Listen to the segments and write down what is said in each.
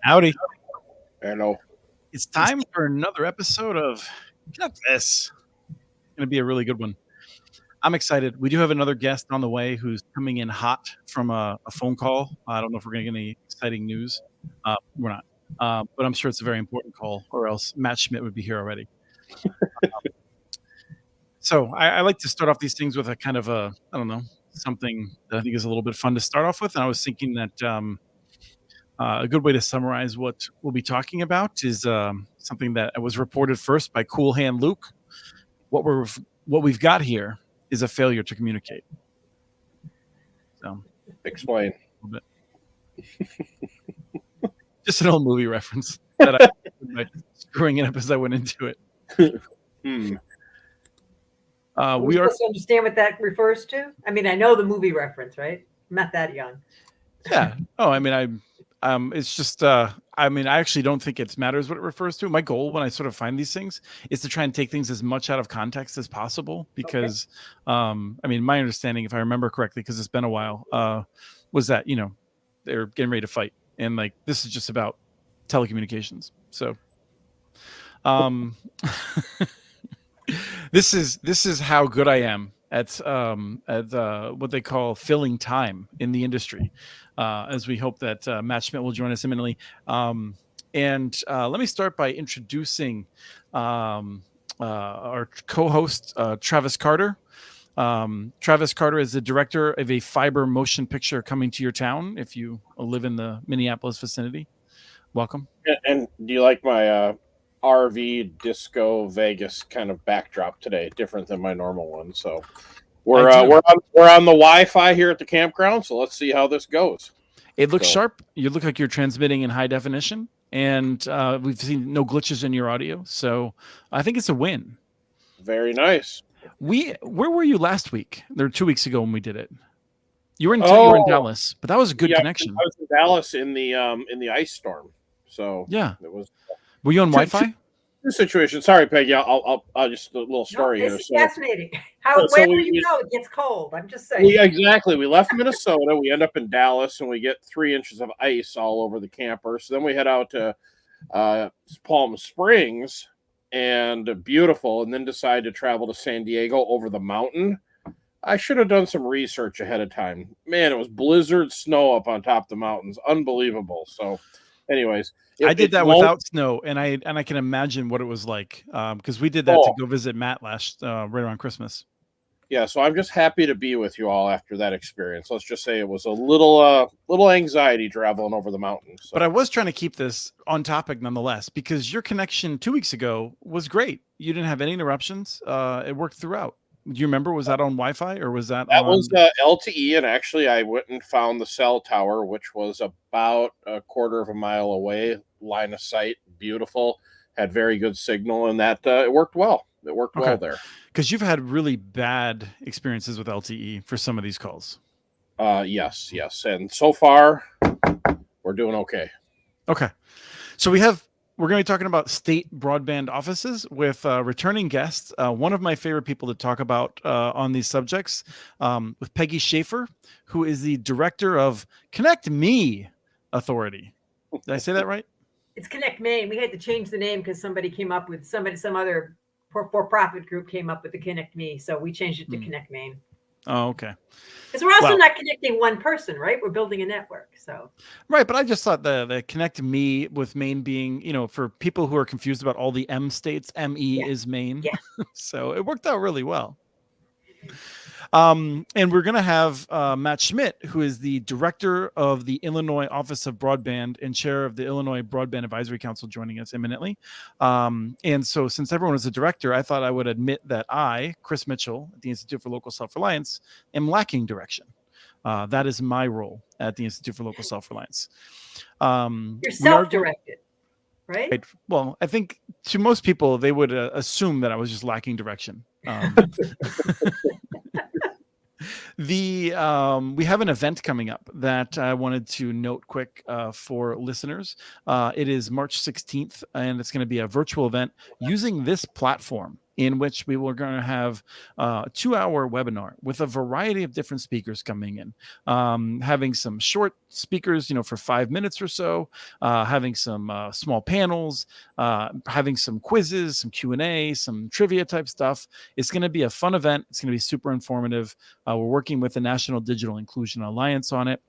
Howdy. Hello. It's time for another episode of Get This. It's going to be a really good one. I'm excited. We do have another guest on the way who's coming in hot from a phone call. I don't know if we're going to get any exciting news. We're not. But I'm sure it's a very important call, or else Matt Schmit would be here already. So I like to start off these things with a kind of something that I think is a little bit fun to start off with. And I was thinking that a good way to summarize what we'll be talking about is something that was reported first by Cool Hand Luke. What we've got here is a failure to communicate. So, Explain. a little bit. Just an old movie reference that I screwing it up as I went into it. We supposed to understand what that refers to. I mean, I know the movie reference, right? I'm not that young. Yeah. Oh, I mean, it's just, I actually don't think it matters what it refers to. My goal when I sort of find these things is to try and take things as much out of context as possible because, my understanding, if I remember correctly, because it's been a while, was that, they're getting ready to fight. And like, this is just about telecommunications. So, this is how good I am at what they call filling time in the industry, as we hope that Matt Schmit will join us imminently. And let me start by introducing our co-host, Travis Carter. Travis Carter is the director of a fiber motion picture coming to your town if you live in the Minneapolis vicinity. Welcome. And do you like my RV disco Vegas kind of backdrop today? Different than my normal one. So we're on the Wi-Fi here at the campground. So let's see how this goes. It looks sharp. You look like you're transmitting in high definition, and we've seen no glitches in your audio. So I think it's a win. Very nice. Where were you last week? Or 2 weeks ago when we did it. You were in Dallas, but that was a good connection. I was in Dallas in the ice storm. So yeah, it was. Were you on Wi-Fi? Two situations. Sorry, Peggy. I'll just a little story here. This is fascinating. Wherever you go, it gets cold. I'm just saying. Exactly. We left Minnesota. We end up in Dallas, and we get 3 inches of ice all over the camper. So then we head out to Palm Springs, and beautiful, and then decide to travel to San Diego over the mountain. I should have done some research ahead of time. Man, it was blizzard snow up on top of the mountains. Unbelievable. So, anyways. I did that without snow, and I can imagine what it was like because we did that to go visit Matt last right around Christmas. Yeah, so I'm just happy to be with you all after that experience. Let's just say it was a little anxiety traveling over the mountains. So. But I was trying to keep this on topic nonetheless because your connection 2 weeks ago was great. You didn't have any interruptions. It worked throughout. Do you remember? Was that on Wi-Fi or was that? That was LTE, and actually I went and found the cell tower, which was about a quarter of a mile away. Line of sight, beautiful, had very good signal, and that it worked well. It worked well there. Because you've had really bad experiences with LTE for some of these calls. Yes, and so far we're doing okay. Okay, so we're going to be talking about state broadband offices with returning guests. One of my favorite people to talk about on these subjects with Peggy Schaffer, who is the director of ConnectME Authority. Did I say that right? It's ConnectME. We had to change the name because somebody came up with some other for-profit group came up with the ConnectME, so we changed it to ConnectME. Oh, okay. Because we're also not connecting one person, right? We're building a network. So right, but I just thought the ConnectME with Maine being, for people who are confused about all the M states, ME is Maine. Yeah. So it worked out really well. And we're going to have Matt Schmit, who is the director of the Illinois Office of Broadband and chair of the Illinois Broadband Advisory Council, joining us imminently. And so since everyone is a director, I thought I would admit that I, Chris Mitchell, at the Institute for Local Self-Reliance, am lacking direction. That is my role at the Institute for Local Self-Reliance. You're self-directed, right? Well, I think to most people, they would assume that I was just lacking direction. We have an event coming up that I wanted to note quick for listeners. It is March 16th, and it's going to be a virtual event using this platform in which we were going to have a 2-hour webinar with a variety of different speakers coming in, having some short speakers, for 5 minutes or so, having some small panels, having some quizzes, some Q&A, some trivia type stuff. It's going to be a fun event. It's going to be super informative. We're working with the National Digital Inclusion Alliance on it.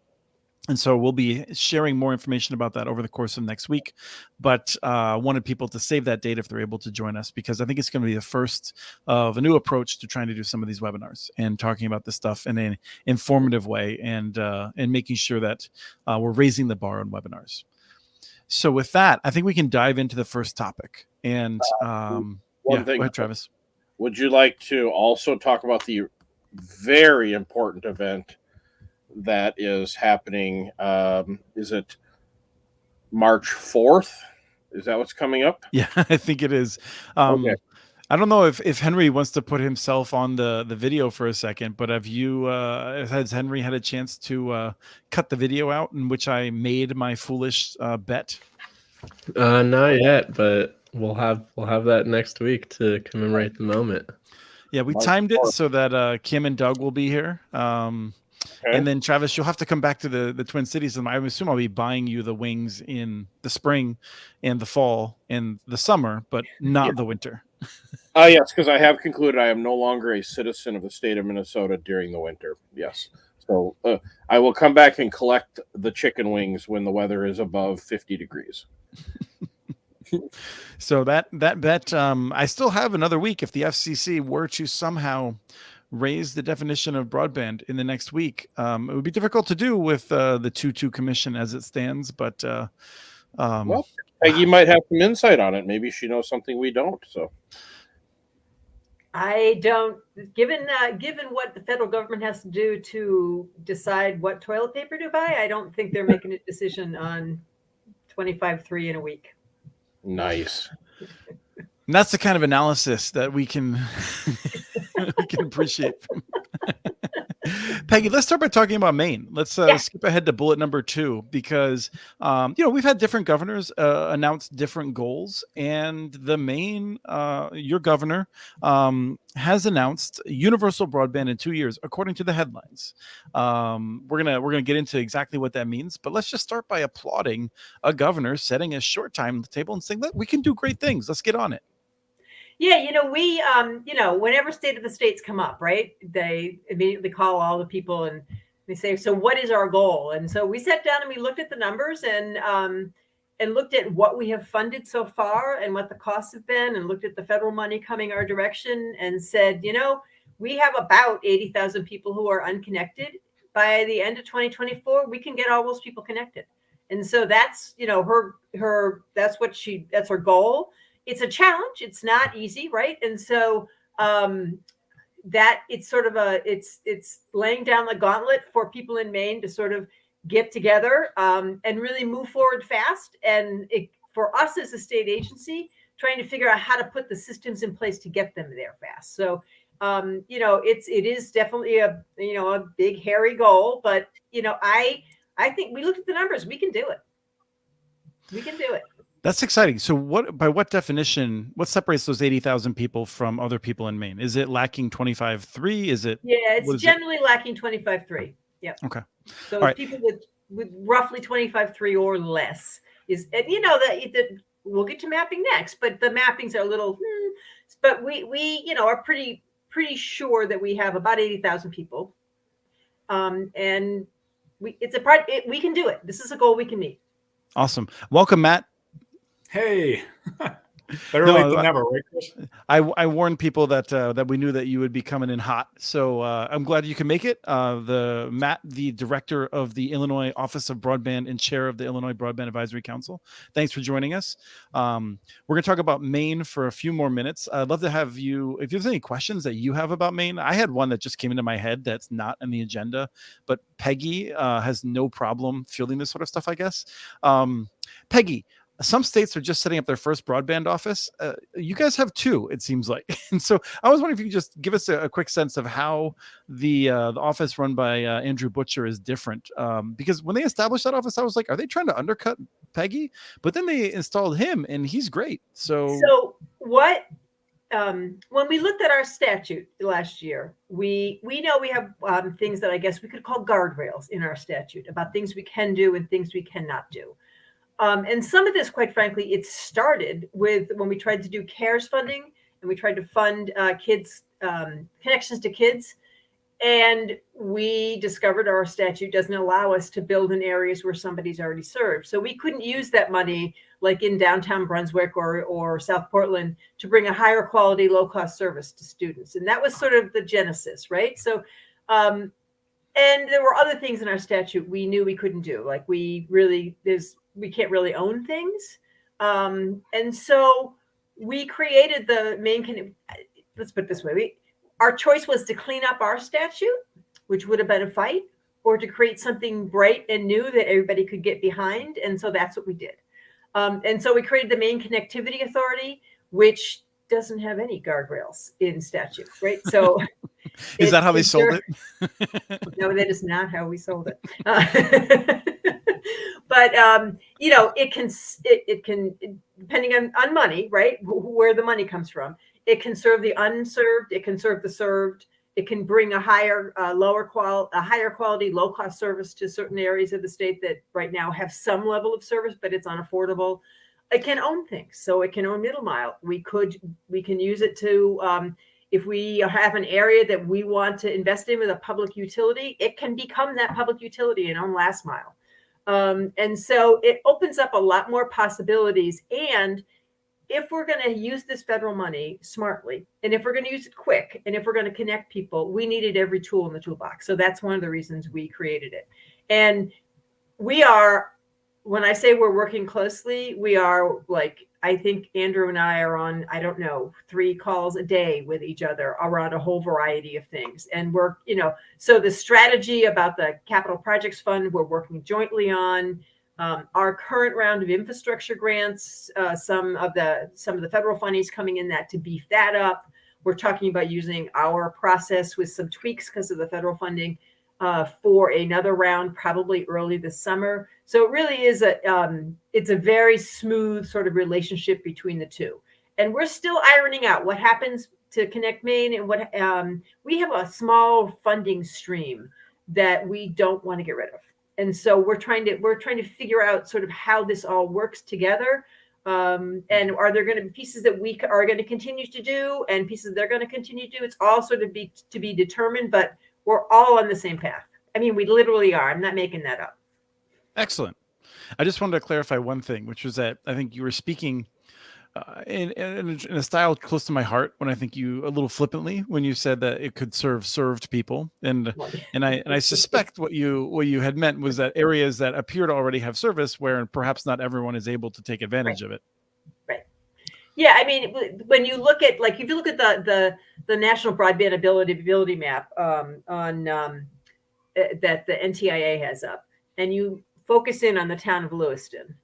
And so we'll be sharing more information about that over the course of next week. But wanted people to save that date if they're able to join us, because I think it's going to be the first of a new approach to trying to do some of these webinars and talking about this stuff in an informative way, and making sure that we're raising the bar on webinars. So with that, I think we can dive into the first topic. And One thing, go ahead, Travis. Would you like to also talk about the very important event that is happening? Is it March 4th? Is that what's coming up? Yeah, I think it is. Okay. I don't know if Henry wants to put himself on the video for a second, but has Henry had a chance to cut the video out in which I made my foolish bet? Not yet, but we'll have that next week to commemorate the moment. Yeah, we March timed it 4th. so that Kim and Doug will be here. Okay. And then Travis, you'll have to come back to the Twin Cities, and I assume I'll be buying you the wings in the spring and the fall and the summer, but not the winter. Yes, because I have concluded I am no longer a citizen of the state of Minnesota during the winter. Yes. So I will come back and collect the chicken wings when the weather is above 50 degrees. So that bet, I still have another week if the FCC were to somehow raise the definition of broadband in the next week. It would be difficult to do with the 2-2 commission as it stands, but Well, Peggy might have some insight on it. Maybe she knows something we don't. So I don't. Given what the federal government has to do to decide what toilet paper to buy, I don't think they're making a decision on 25.3 in a week. nice. and that's the kind of analysis that we can we can appreciate. Peggy, let's start by talking about Maine. Let's skip ahead to bullet number 2, because we've had different governors announce different goals, and the Maine, your governor, has announced universal broadband in 2 years, according to the headlines. We're gonna get into exactly what that means, but let's just start by applauding a governor setting a short time on the table and saying, "Look, we can do great things. Let's get on it." Yeah, we, whenever State of the States come up, right, they immediately call all the people and they say, so what is our goal? And so we sat down and we looked at the numbers and looked at what we have funded so far and what the costs have been, and looked at the federal money coming our direction and said, we have about 80,000 people who are unconnected. By the end of 2024, we can get all those people connected. And so that's, that's her goal. It's a challenge. It's not easy, right? And so that it's sort of it's laying down the gauntlet for people in Maine to sort of get together and really move forward fast. And for us as a state agency, trying to figure out how to put the systems in place to get them there fast. So it is definitely a big hairy goal, but I think we looked at the numbers. We can do it. We can do it. That's exciting. So by what definition, what separates those 80,000 people from other people in Maine? Is it lacking 25.3? Is it? Yeah, it's generally lacking 25.3. Yeah. Okay. So it's people with roughly 25.3 or less is, and that we'll get to mapping next, but the mappings are a little, but we are pretty sure that we have about 80,000 people. And we can do it. This is a goal we can meet. Awesome. Welcome, Matt. Hey, better late than never, right, Chris? I warned people that we knew that you would be coming in hot, so I'm glad you can make it. Matt, the director of the Illinois Office of Broadband and chair of the Illinois Broadband Advisory Council. Thanks for joining us. We're going to talk about Maine for a few more minutes. I'd love to have you, if there's any questions that you have about Maine. I had one that just came into my head that's not on the agenda, but Peggy has no problem fielding this sort of stuff, I guess. Peggy, some states are just setting up their first broadband office. You guys have 2, it seems like. And so I was wondering if you could just give us a quick sense of how the office run by Andrew Butcher is different. Because when they established that office, I was like, are they trying to undercut Peggy? But then they installed him, and he's great. So when we looked at our statute last year, we know we have things that I guess we could call guardrails in our statute about things we can do and things we cannot do. And some of this, quite frankly, it started with when we tried to do CARES funding and we tried to fund kids, connections to kids. And we discovered our statute doesn't allow us to build in areas where somebody's already served. So we couldn't use that money like in downtown Brunswick or South Portland to bring a higher quality, low cost service to students. And that was sort of the genesis, right? So, and there were other things in our statute we knew we couldn't do. Like we can't really own things. And so we created the main, let's put it this way. Our choice was to clean up our statute, which would have been a fight, or to create something bright and new that everybody could get behind. And so that's what we did. And so we created the Main Connectivity Authority, which doesn't have any guardrails in statute, right? So is that how they sold it? No, that is not how we sold it. But it can depending on money, right? Where the money comes from. It can serve the unserved. It can serve the served. It can bring a higher quality, low cost service to certain areas of the state that right now have some level of service, but it's unaffordable. It can own things, so it can own middle mile. We can use it to if we have an area that we want to invest in with a public utility, it can become that public utility and own last mile. And so it opens up a lot more possibilities. And if we're going to use this federal money smartly, and if we're going to use it quick, and if we're going to connect people, we needed every tool in the toolbox. So that's one of the reasons we created it. And we are, when I say we're working closely, we are like, I think Andrew and I are on, 3 calls a day with each other around a whole variety of things. And we're, so the strategy about the Capital Projects Fund, we're working jointly on. Our current round of infrastructure grants, some of the federal funding coming in that to beef that up. We're talking about using our process with some tweaks because of the federal funding for another round, probably early this summer. So it really is it's a very smooth sort of relationship between the two. And we're still ironing out what happens to ConnectME and what we have a small funding stream that we don't want to get rid of. And so we're trying to figure out sort of how this all works together. And are there going to be pieces that we are going to continue to do and pieces they're going to continue to do? It's all sort of to be determined, but we're all on the same path. I mean, we literally are. I'm not making that up. Excellent. I just wanted to clarify one thing, which was that I think you were speaking in a style close to my heart when I think you a little flippantly when you said that it could serve served people, and I suspect what you had meant was that areas that appear to already have service where perhaps not everyone is able to take advantage of it. Right. Yeah, I mean, when you look at if you look at the National Broadband Ability Map that the NTIA has up, and you focus in on the town of Lewiston,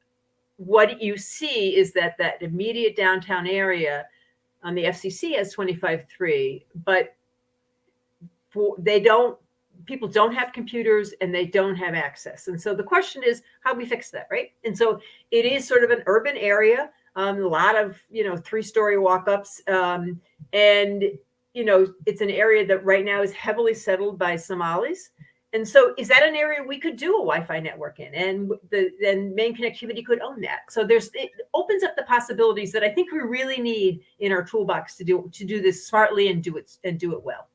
what you see is that immediate downtown area on the FCC has 25.3, but people don't have computers and they don't have access. And so the question is how we fix that, right? And so it is sort of an urban area, a lot of 3-story walk-ups, and it's an area that right now is heavily settled by Somalis. And so is that an area we could do a Wi-Fi network in? And then Main Connectivity could own that. So it opens up the possibilities that I think we really need in our toolbox to do this smartly and do it well.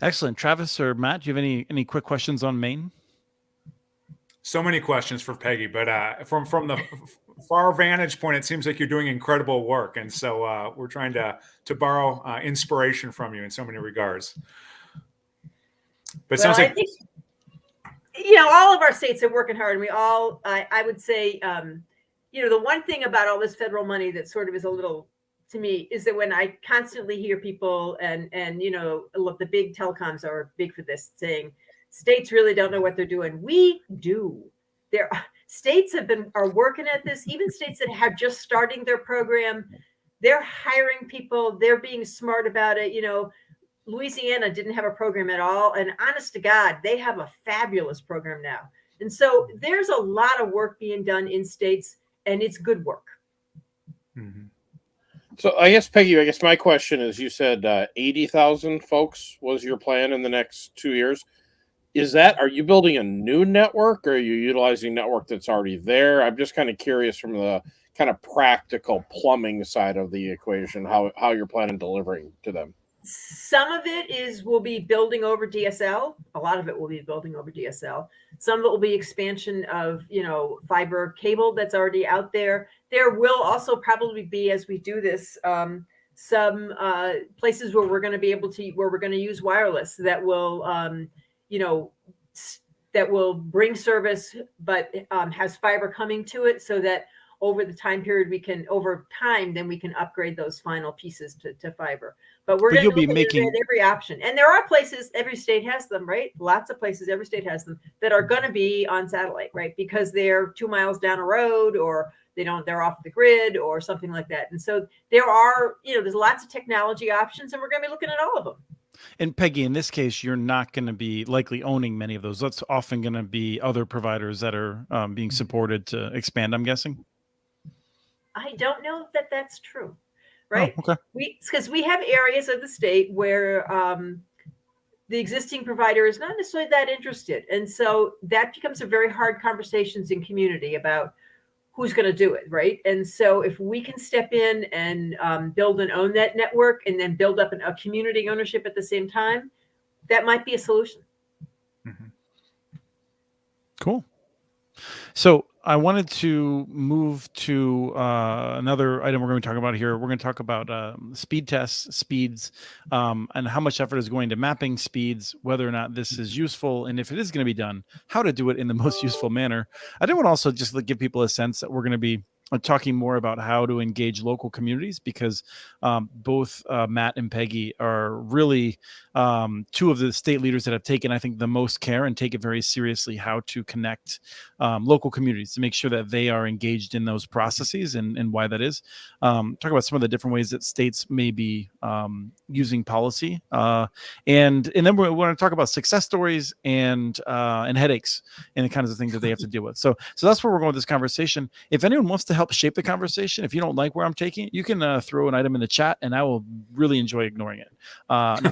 Excellent. Travis or Matt, do you have any quick questions on Maine? So many questions for Peggy, but from the far vantage point, it seems like you're doing incredible work. And so we're trying to borrow inspiration from you in so many regards. But it sounds like, I think, all of our states are working hard, and we all, I would say, the one thing about all this federal money that sort of is a little, to me, is that when I constantly hear people and look, the big telecoms are big for this, saying states really don't know what they're doing. We do. States are working at this. Even states that have just starting their program, they're hiring people. They're being smart about it. Louisiana didn't have a program at all. And honest to God, they have a fabulous program now. And so there's a lot of work being done in states, and it's good work. Mm-hmm. So I guess, Peggy, my question is, you said 80,000 folks was your plan in the next 2 years. Are you building a new network, or are you utilizing network that's already there? I'm just kind of curious from the kind of practical plumbing side of the equation, how you're planning delivering to them. Some of it will be building over DSL. A lot of it will be building over DSL. Some of it will be expansion of, fiber cable that's already out there. There will also probably be, as we do this, some places where we're going to use wireless that will, that will bring service, but has fiber coming to it, so that over the time period we can upgrade those final pieces to fiber. But we're going to be looking at every option. And there are places, every state has them, right? Lots of places, every state has them, that are going to be on satellite, right? Because they're 2 miles down a road, or they're off the grid or something like that. And so there are, there's lots of technology options, and we're going to be looking at all of them. And Peggy, in this case, you're not going to be likely owning many of those. That's often going to be other providers that are being supported to expand, I'm guessing. I don't know that that's true, right? Oh, okay. Because we have areas of the state where the existing provider is not necessarily that interested. And so that becomes a very hard conversations in community about who's going to do it, right? And so if we can step in and build and own that network, and then build up a community ownership at the same time, that might be a solution. Mm-hmm. Cool. So I wanted to move to another item we're going to talk about here. We're going to talk about speed tests, speeds, and how much effort is going to mapping speeds, whether or not this is useful, and if it is going to be done, how to do it in the most useful manner. I did want to also just give people a sense that we're going to be talking more about how to engage local communities, because both Matt and Peggy are really two of the state leaders that have taken, I think, the most care and take it very seriously how to connect local communities to make sure that they are engaged in those processes, and why that is. Talk about some of the different ways that states may be using policy, and then we want to talk about success stories and headaches and the kinds of things that they have to deal with. So that's where we're going with this conversation. If anyone wants to help shape the conversation, if you don't like where I'm taking it, you can throw an item in the chat, and I will really enjoy ignoring it. I'd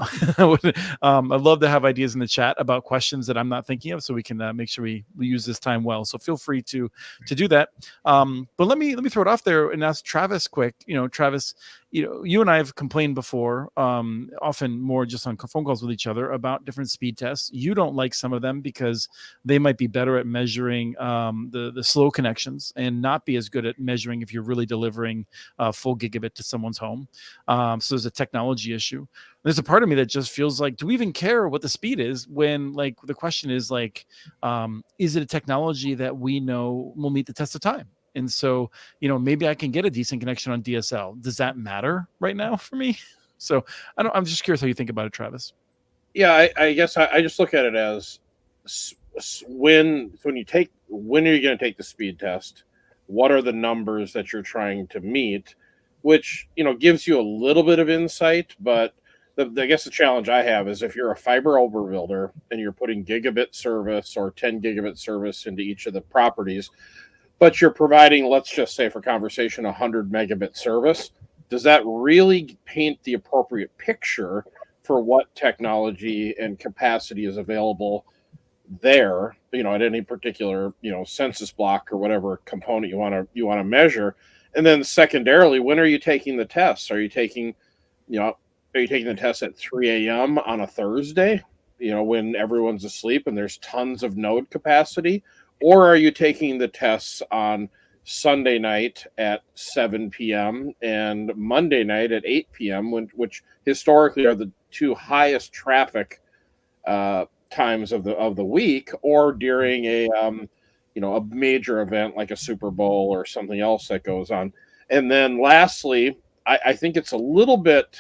love to have ideas in the chat about questions that I'm not thinking of, so we can make sure we use this time well. So feel free to do that. But let me throw it off there and ask Travis quick. Travis, you and I have complained before, often more just on phone calls with each other, about different speed tests. You don't like some of them because they might be better at measuring the slow connections and not be as good at measuring if you're really delivering full gigabit to someone's home. So there's a technology issue. There's a part of me that just feels like, do we even care what the speed is when, like, the question is like, is it a technology that we know will meet the test of time? And so, maybe I can get a decent connection on DSL. Does that matter right now for me? So I'm just curious how you think about it, Travis. Yeah, I guess I just look at it as when are you going to take the speed test? What are the numbers that you're trying to meet? Which, gives you a little bit of insight, but I guess the challenge I have is, if you're a fiber overbuilder and you're putting gigabit service or 10 gigabit service into each of the properties, but you're providing, let's just say for conversation, 100 megabit service, does that really paint the appropriate picture for what technology and capacity is available there, at any particular, census block or whatever component you want to measure? And then secondarily, when are you taking the tests? Are you taking the test at 3 a.m. on a Thursday, when everyone's asleep and there's tons of node capacity? Or are you taking the tests on Sunday night at 7 p.m. and Monday night at 8 p.m., which historically are the two highest traffic times of the week, or during a major event like a Super Bowl or something else that goes on? And then lastly, I think it's a little bit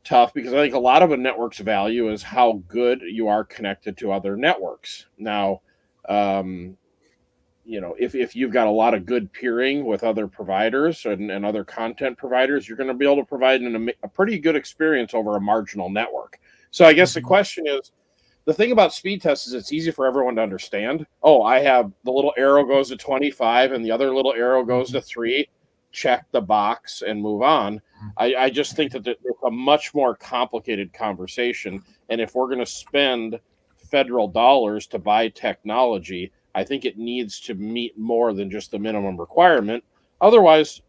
tough, because I think a lot of a network's value is how good you are connected to other networks. Now, if you've got a lot of good peering with other providers and other content providers, you're going to be able to provide a pretty good experience over a marginal network. So I guess the question is, the thing about speed tests is it's easy for everyone to understand. Oh, I have the little arrow goes to 25 and the other little arrow goes to 3. check the box and move on. I just think that it's a much more complicated conversation. And if we're going to spend federal dollars to buy technology, I think it needs to meet more than just the minimum requirement. Otherwise,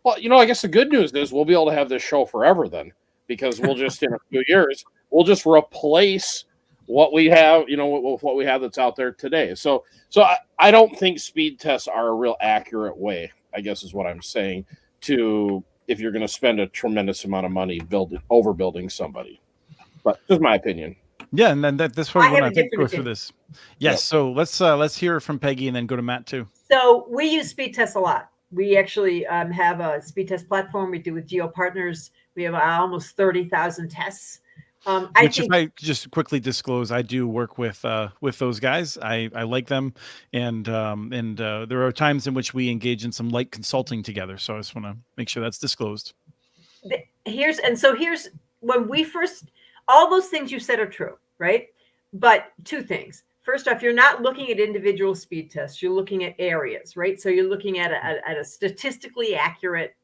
well, I guess the good news is we'll be able to have this show forever then, because we'll just, in a few years, we'll just replace what we have, with what we have that's out there today. So I don't think speed tests are a real accurate way, I guess is what I'm saying, to if you're going to spend a tremendous amount of money overbuilding somebody. But just my opinion. Yeah, and then that's why I we have want a to go different through opinion. this. Yes, so let's hear from Peggy and then go to Matt too. So we use speed tests a lot. We actually have a speed test platform we do with Geo Partners. We have almost 30,000 tests. Which, if I just quickly disclose, I do work with those guys. I like them, and there are times in which we engage in some light consulting together. So I just want to make sure that's disclosed. Here's when we first, all those things you said are true, right? But two things. First off, you're not looking at individual speed tests. You're looking at areas, right? So you're looking at a statistically accurate.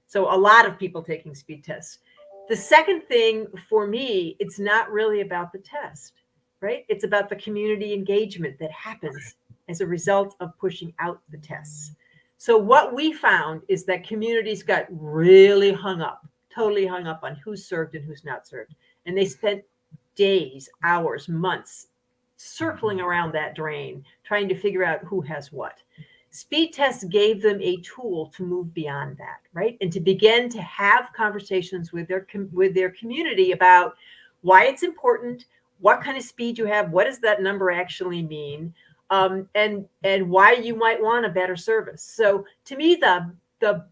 So a lot of people taking speed tests. The second thing for me, it's not really about the test, right? It's about the community engagement that happens as a result of pushing out the tests. So what we found is that communities got really totally hung up on who's served and who's not served. And they spent days, hours, months circling around that drain, trying to figure out who has what. Speed tests gave them a tool to move beyond that, right? And to begin to have conversations with their community about why it's important, what kind of speed you have, what does that number actually mean, and why you might want a better service. So to me, the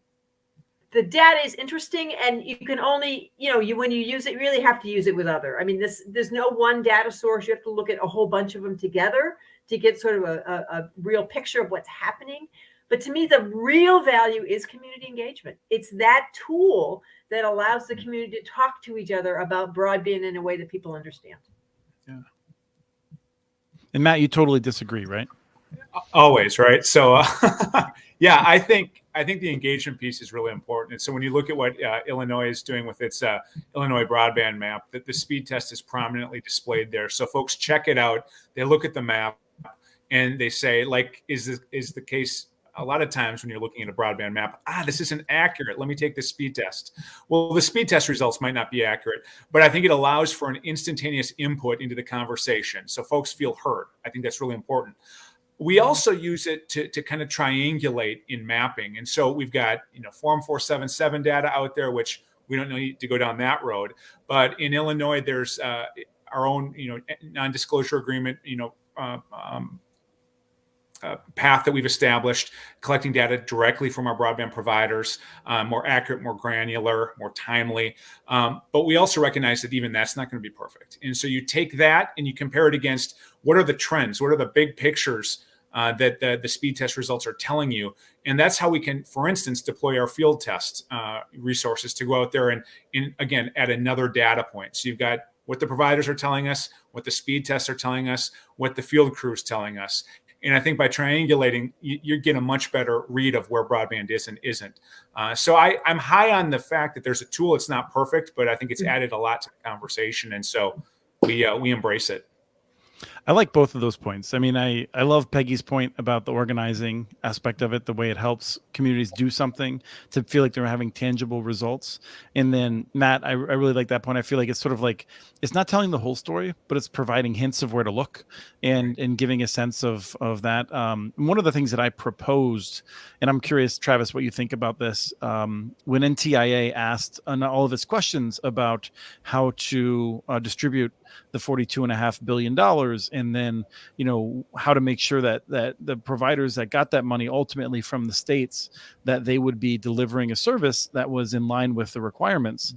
data is interesting, and you can only, when you use it, you really have to use it with other. I mean, there's no one data source. You have to look at a whole bunch of them together to get sort of a real picture of what's happening. But to me, the real value is community engagement. It's that tool that allows the community to talk to each other about broadband in a way that people understand. Yeah. And Matt, you totally disagree, right? Always, right? So, yeah, I think the engagement piece is really important. And so when you look at what Illinois is doing with its Illinois broadband map, that the speed test is prominently displayed there. So folks check it out. They look at the map and they say, like, is the case a lot of times when you're looking at a broadband map, this isn't accurate. Let me take this speed test. Well, the speed test results might not be accurate, but I think it allows for an instantaneous input into the conversation. So folks feel heard. I think that's really important. We also use it to kind of triangulate in mapping. And so we've got, Form 477 data out there, which we don't need to go down that road. But in Illinois, there's our own, non-disclosure agreement, path that we've established, collecting data directly from our broadband providers, more accurate, more granular, more timely. But we also recognize that even that's not going to be perfect. And so you take that and you compare it against what are the trends, what are the big pictures that the speed test results are telling you. And that's how we can, for instance, deploy our field test resources to go out there and again, add another data point. So you've got what the providers are telling us, what the speed tests are telling us, what the field crew is telling us. And I think by triangulating, you get a much better read of where broadband is and isn't. So I'm high on the fact that there's a tool. It's not perfect, but I think it's added a lot to the conversation. And so we embrace it. I like both of those points. I mean, I love Peggy's point about the organizing aspect of it, the way it helps communities do something to feel like they're having tangible results. And then Matt, I really like that point. I feel like it's sort of like, it's not telling the whole story, but it's providing hints of where to look and giving a sense of that. One of the things that I proposed, and I'm curious, Travis, what you think about this, when NTIA asked all of its questions about how to distribute the $42.5 billion, and then how to make sure that the providers that got that money ultimately from the states, that they would be delivering a service that was in line with the requirements.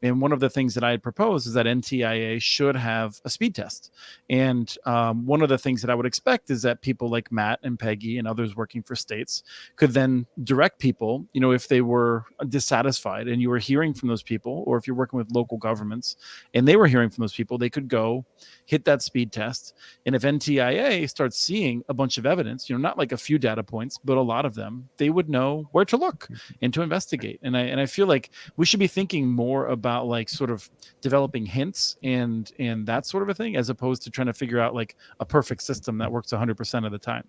And one of the things that I had proposed is that NTIA should have a speed test. And one of the things that I would expect is that people like Matt and Peggy and others working for states could then direct people, if they were dissatisfied and you were hearing from those people, or if you're working with local governments and they were hearing from those people, they could go hit that speed test. And if NTIA starts seeing a bunch of evidence, not like a few data points, but a lot of them, they would know where to look and to investigate. And I feel like we should be thinking more about like sort of developing hints and that sort of a thing, as opposed to trying to figure out like a perfect system that works 100% of the time.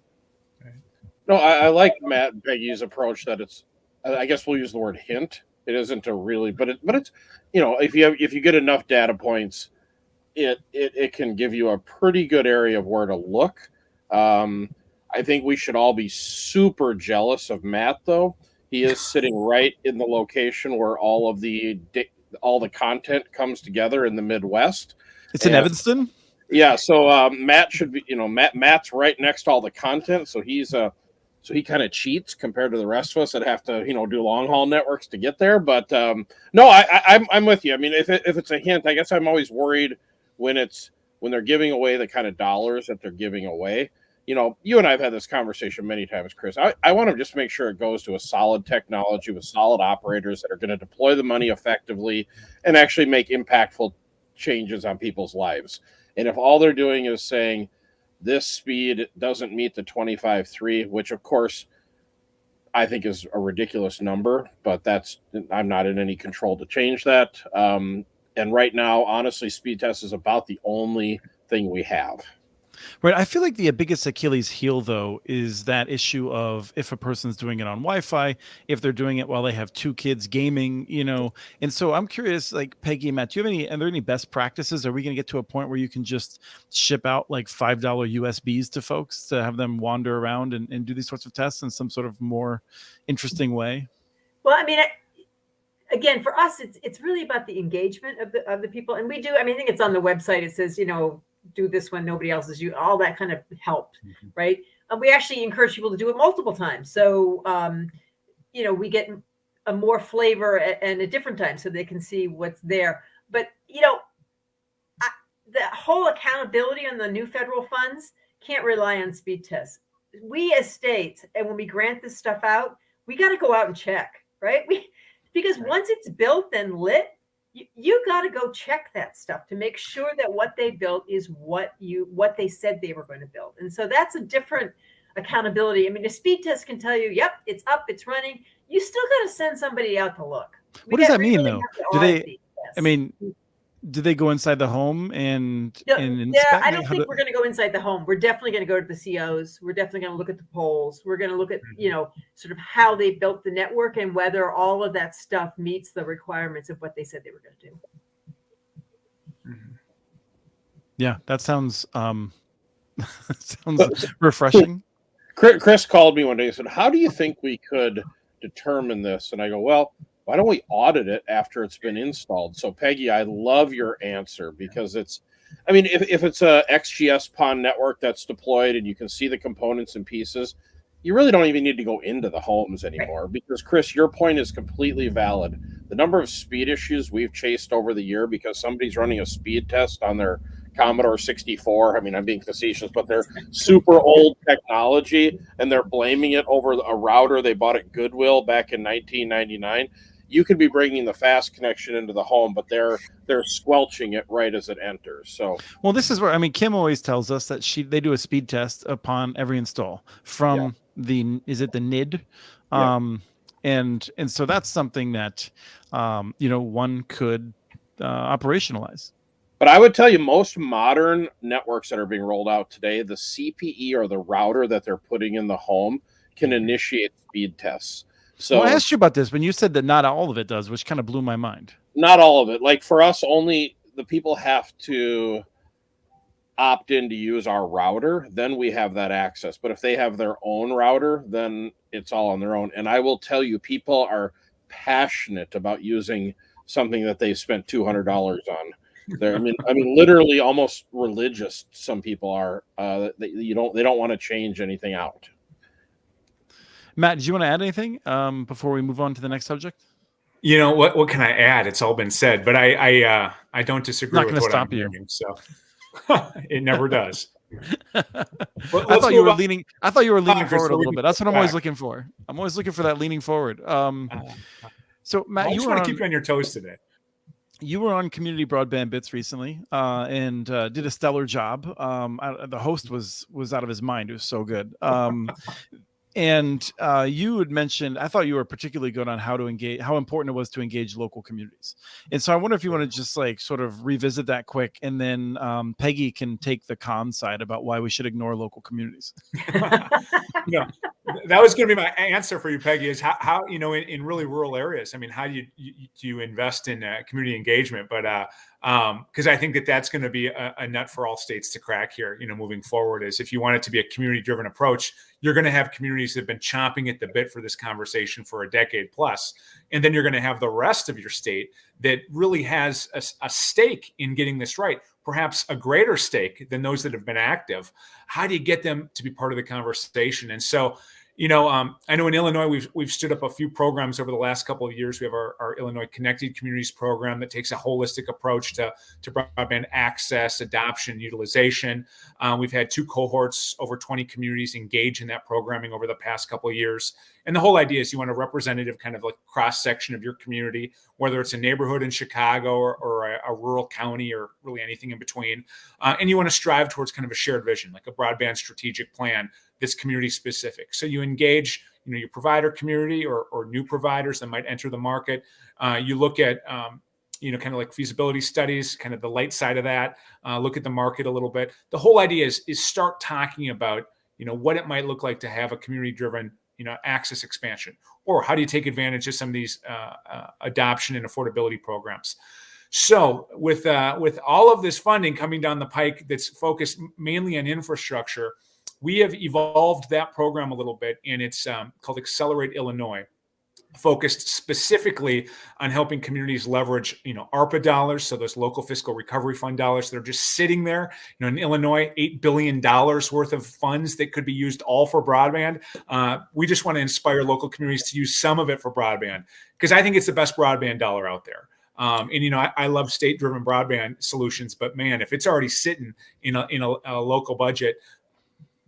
No, I like Matt and Peggy's approach that I guess we'll use the word hint. It isn't a really, but it's, if you get enough data points, it can give you a pretty good area of where to look. I think we should all be super jealous of Matt, though. He is sitting right in the location where all the content comes together in the Midwest. It's in Evanston. Yeah, so Matt should be, Matt's right next to all the content, so he kind of cheats compared to the rest of us that have to, do long haul networks to get there. But no, I'm with you. I mean, if it's a hint, I guess I'm always worried when they're giving away the kind of dollars that they're giving away. You and I have had this conversation many times, Chris. I want to just make sure it goes to a solid technology with solid operators that are going to deploy the money effectively and actually make impactful changes on people's lives. And if all they're doing is saying this speed doesn't meet the 25.3, which of course I think is a ridiculous number, but I'm not in any control to change that. And right now, honestly, speed test is about the only thing we have. Right. I feel like the biggest Achilles heel, though, is that issue of if a person's doing it on Wi-Fi, if they're doing it while they have two kids gaming, And so I'm curious, like Peggy and Matt, are there any best practices? Are we going to get to a point where you can just ship out like $5 USBs to folks to have them wander around and do these sorts of tests in some sort of more interesting way? Well, I mean, again, for us, it's really about the engagement of the people. And we do, I think it's on the website. It says, do this when nobody else is all that kind of helped, right? We actually encourage people to do it multiple times. So, we get a more flavor and a different time so they can see what's there. But, the whole accountability on the new federal funds can't rely on speed tests. We as states, and when we grant this stuff out, we got to go out and check, right? Because once it's built and lit, you got to go check that stuff to make sure that what they built is what they said they were going to build. And so that's a different accountability. I mean, a speed test can tell you, yep, it's up, it's running. You still got to send somebody out to look. What does that mean, though? Do they go inside the home and inspect? Yeah, I don't think we're going to go inside the home. We're definitely going to go to the COs. We're definitely going to look at the poles. We're going to look at, sort of how they built the network and whether all of that stuff meets the requirements of what they said they were going to do. Yeah, that sounds refreshing. Chris called me one day and said, "How do you think we could determine this?" And I go, "Well, why don't we audit it after it's been installed?" So Peggy, I love your answer because if it's a XGS PON network that's deployed and you can see the components and pieces, you really don't even need to go into the homes anymore. Because Chris, your point is completely valid. The number of speed issues we've chased over the year because somebody's running a speed test on their Commodore 64. I'm being facetious, but they're super old technology and they're blaming it over a router they bought at Goodwill back in 1999. You could be bringing the fast connection into the home, but they're squelching it right as it enters. So, well, this is where Kim always tells us that they do a speed test upon every install from is it the NID? And so that's something that one could operationalize. But I would tell you, most modern networks that are being rolled out today, the CPE or the router that they're putting in the home can initiate speed tests. So I asked you about this when you said that not all of it does, which kind of blew my mind. Not all of it. Like for us, only the people have to opt in to use our router. Then we have that access. But if they have their own router, then it's all on their own. And I will tell you, people are passionate about using something that they spent $200 on. I mean, literally almost religious. Some people are. They don't want to change anything out. Matt, do you want to add anything before we move on to the next subject? You know what can I add? It's all been said, but I don't disagree Not with going to what I'm stop you. hearing. So it never does. But I let's thought you move were on, leaning. I thought you were leaning Chris, forward a so we little can bit. That's go what I'm always back. looking for. I'm always looking for that leaning forward. So Matt, I just want to keep you on your toes today. You were on Community Broadband Bits recently, and did a stellar job. The host was out of his mind. It was so good. And you had mentioned, I thought you were particularly good on how important it was to engage local communities. And so I wonder if you want to just like sort of revisit that quick, and then Peggy can take the con side about why we should ignore local communities. No, that was going to be my answer for you, Peggy, is how in really rural areas, I mean, how do you invest in community engagement? But because I think that's going to be a nut for all states to crack here, moving forward, is if you want it to be a community driven approach, you're going to have communities that have been chomping at the bit for this conversation for a decade plus. And then you're going to have the rest of your state that really has a stake in getting this right, perhaps a greater stake than those that have been active. How do you get them to be part of the conversation? And so, I know in Illinois, we've stood up a few programs over the last couple of years. We have our Illinois Connected Communities program that takes a holistic approach to broadband access, adoption, utilization. We've had 2 cohorts, over 20 communities engage in that programming over the past couple of years. And the whole idea is you want a representative kind of like cross section of your community, whether it's a neighborhood in Chicago or a rural county or really anything in between. And you want to strive towards kind of a shared vision, like a broadband strategic plan that's community specific. So you engage, your provider community or new providers that might enter the market. You look at, kind of like feasibility studies, kind of the light side of that. Look at the market a little bit. The whole idea is start talking about, what it might look like to have a community-driven, access expansion, or how do you take advantage of some of these adoption and affordability programs. So with all of this funding coming down the pike that's focused mainly on infrastructure, we have evolved that program a little bit, and it's called Accelerate Illinois, focused specifically on helping communities leverage, ARPA dollars, so those local fiscal recovery fund dollars that are just sitting there. In Illinois, $8 billion worth of funds that could be used all for broadband. We just want to inspire local communities to use some of it for broadband, because I think it's the best broadband dollar out there. I love state-driven broadband solutions, but man, if it's already sitting in a local budget,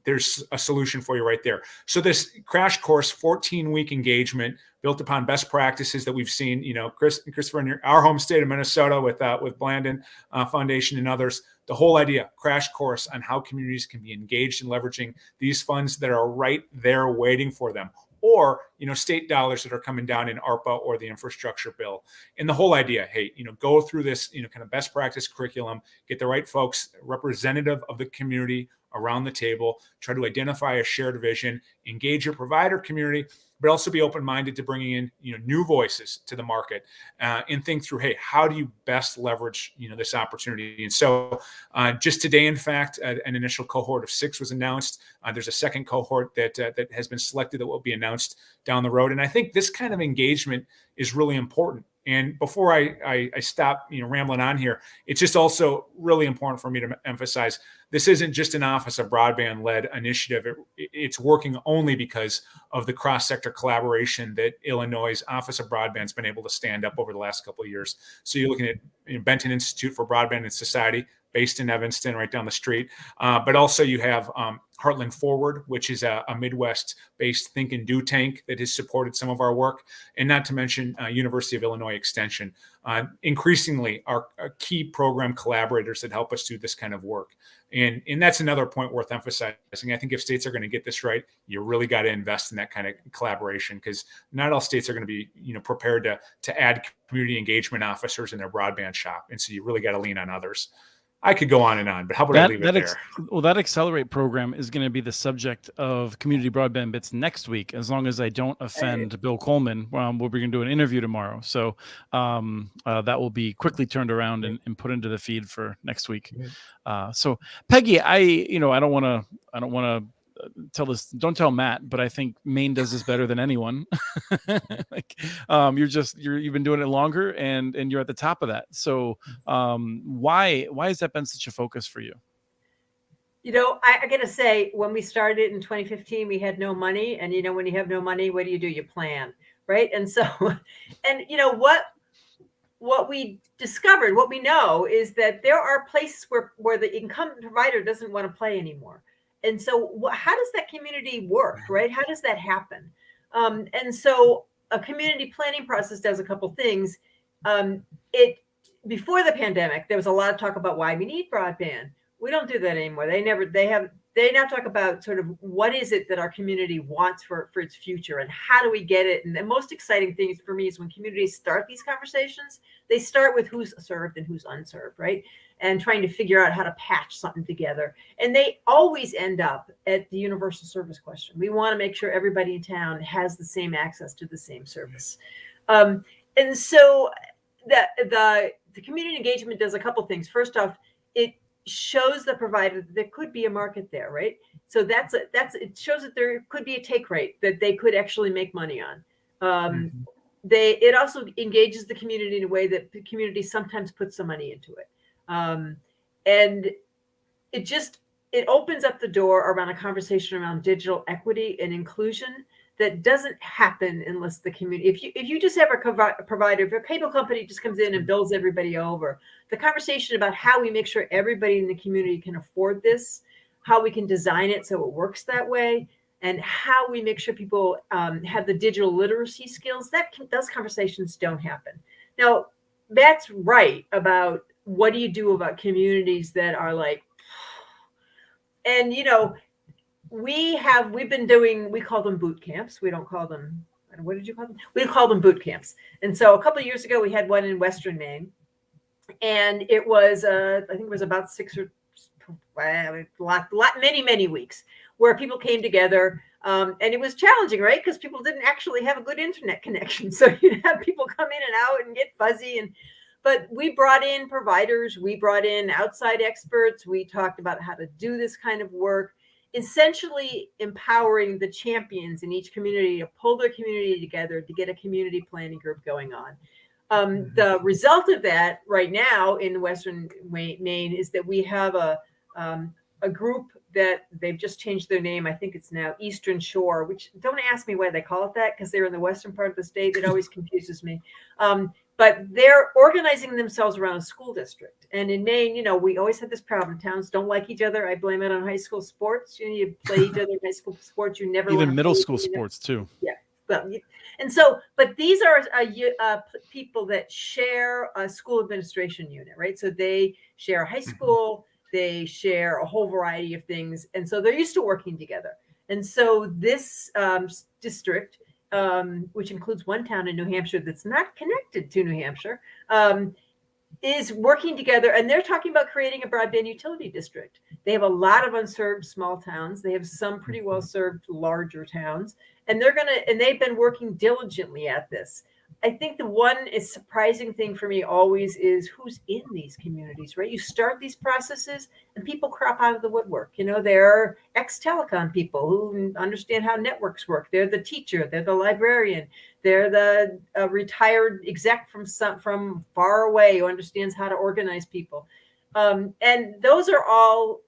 there's a solution for you right there. So this crash course, 14-week engagement built upon best practices that we've seen, Christopher, in our home state of Minnesota with Blandon Foundation and others. The whole idea, crash course on how communities can be engaged in leveraging these funds that are right there waiting for them, or state dollars that are coming down in ARPA or the infrastructure bill. And the whole idea, hey, go through this kind of best practice curriculum, get the right folks representative of the community around the table, try to identify a shared vision, engage your provider community, but also be open-minded to bringing in new voices to the market, and think through, hey, how do you best leverage this opportunity? And so just today, in fact, an initial cohort of 6 was announced. There's a second cohort that has been selected that will be announced down the road. And I think this kind of engagement is really important. And before I stop rambling on here, it's just also really important for me to emphasize this isn't just an Office of Broadband-led initiative. It's working only because of the cross-sector collaboration that Illinois' Office of Broadband's been able to stand up over the last couple of years. So you're looking at Benton Institute for Broadband and Society, based in Evanston, right down the street. But also you have Heartland Forward, which is a Midwest-based think and do tank that has supported some of our work, and not to mention University of Illinois Extension. Increasingly, our key program collaborators that help us do this kind of work. And that's another point worth emphasizing. I think if states are going to get this right, you really got to invest in that kind of collaboration, because not all states are going to be prepared to add community engagement officers in their broadband shop. And so you really got to lean on others. I could go on and on, but how about I leave it there? That Accelerate program is going to be the subject of Community Broadband Bits next week, as long as I don't offend Bill Coleman. We're going to do an interview tomorrow. So that will be quickly turned around and put into the feed for next week. So Peggy, I don't want to don't tell Matt, but I think Maine does this better than anyone. You've been doing it longer, and you're at the top of that. So why has that been such a focus for you? I got to say, when we started in 2015, we had no money. And when you have no money, what do? You plan. right? And so, and what we discovered, what we know is that there are places where the incumbent provider doesn't want to play anymore. And so how does that community work, right? How does that happen? And so a community planning process does a couple things. Before the pandemic, there was a lot of talk about why we need broadband. We don't do that anymore. They now talk about sort of what is it that our community wants for its future and how do we get it? And the most exciting thing for me is when communities start these conversations, they start with who's served and who's unserved, right? And trying to figure out how to patch something together. And they always end up at the universal service question. We want to make sure everybody in town has the same access to the same service. And so the community engagement does a couple things. First off, it shows the provider that there could be a market there, right? So it shows that there could be a take rate that they could actually make money on. It also engages the community in a way that the community sometimes puts some money into it. And it opens up the door around a conversation around digital equity and inclusion that doesn't happen unless the community, if you just have a provider, if a cable company just comes in and bills everybody over, the conversation about how we make sure everybody in the community can afford this, how we can design it so it works that way, and how we make sure people have the digital literacy skills, those conversations don't happen. Now, Matt's right about what do you do about communities that are like, and we call them boot camps. We don't call them, what did you call them? We call them boot camps. And so a couple of years ago, we had one in Western Maine, and it was, I think it was about many weeks where people came together. And it was challenging, right? Because people didn't actually have a good internet connection. So you'd have people come in and out and get fuzzy. But we brought in providers, we brought in outside experts. We talked about how to do this kind of work, essentially empowering the champions in each community to pull their community together to get a community planning group going on. The result of that right now in Western Maine is that we have a group that they've just changed their name. I think it's now Eastern Shore, which don't ask me why they call it that because they're in the western part of the state. It always confuses me. But they're organizing themselves around a school district. And in Maine, we always had this problem. Towns don't like each other. I blame it on high school sports. You play each other in high school sports. You never even middle school sports too. Yeah. Well, and so, but these are people that share a school administration unit, right? So they share a high school, they share a whole variety of things. And so they're used to working together. And so this district, which includes one town in New Hampshire that's not connected to New Hampshire, is working together, and they're talking about creating a broadband utility district. They have a lot of unserved small towns. They have some pretty well served larger towns, and they've been working diligently at this. I think the one surprising thing for me always is who's in these communities, right? You start these processes and people crop out of the woodwork. There are ex-telecom people who understand how networks work. They're the teacher, they're the librarian, they're the retired exec from far away who understands how to organize people. And those are all,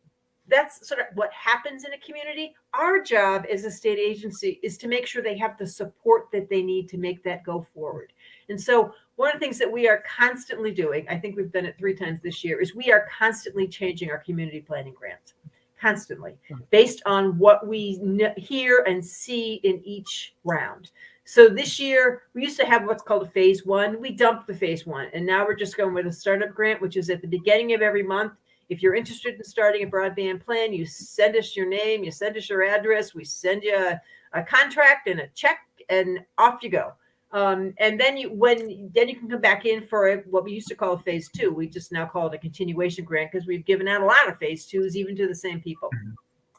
that's sort of what happens in a community. Our job as a state agency is to make sure they have the support that they need to make that go forward. And so one of the things that we are constantly doing, I think we've done it 3 times this year, is we are constantly changing our community planning grants, constantly, based on what we hear and see in each round. So this year, we used to have what's called a phase 1. We dumped the phase 1, and now we're just going with a startup grant, which is at the beginning of every month. If you're interested in starting a broadband plan, you send us your name, you send us your address, we send you a contract and a check, and off you go. And then you can come back in for what we used to call a phase 2. We just now call it a continuation grant because we've given out a lot of phase 2s, even to the same people.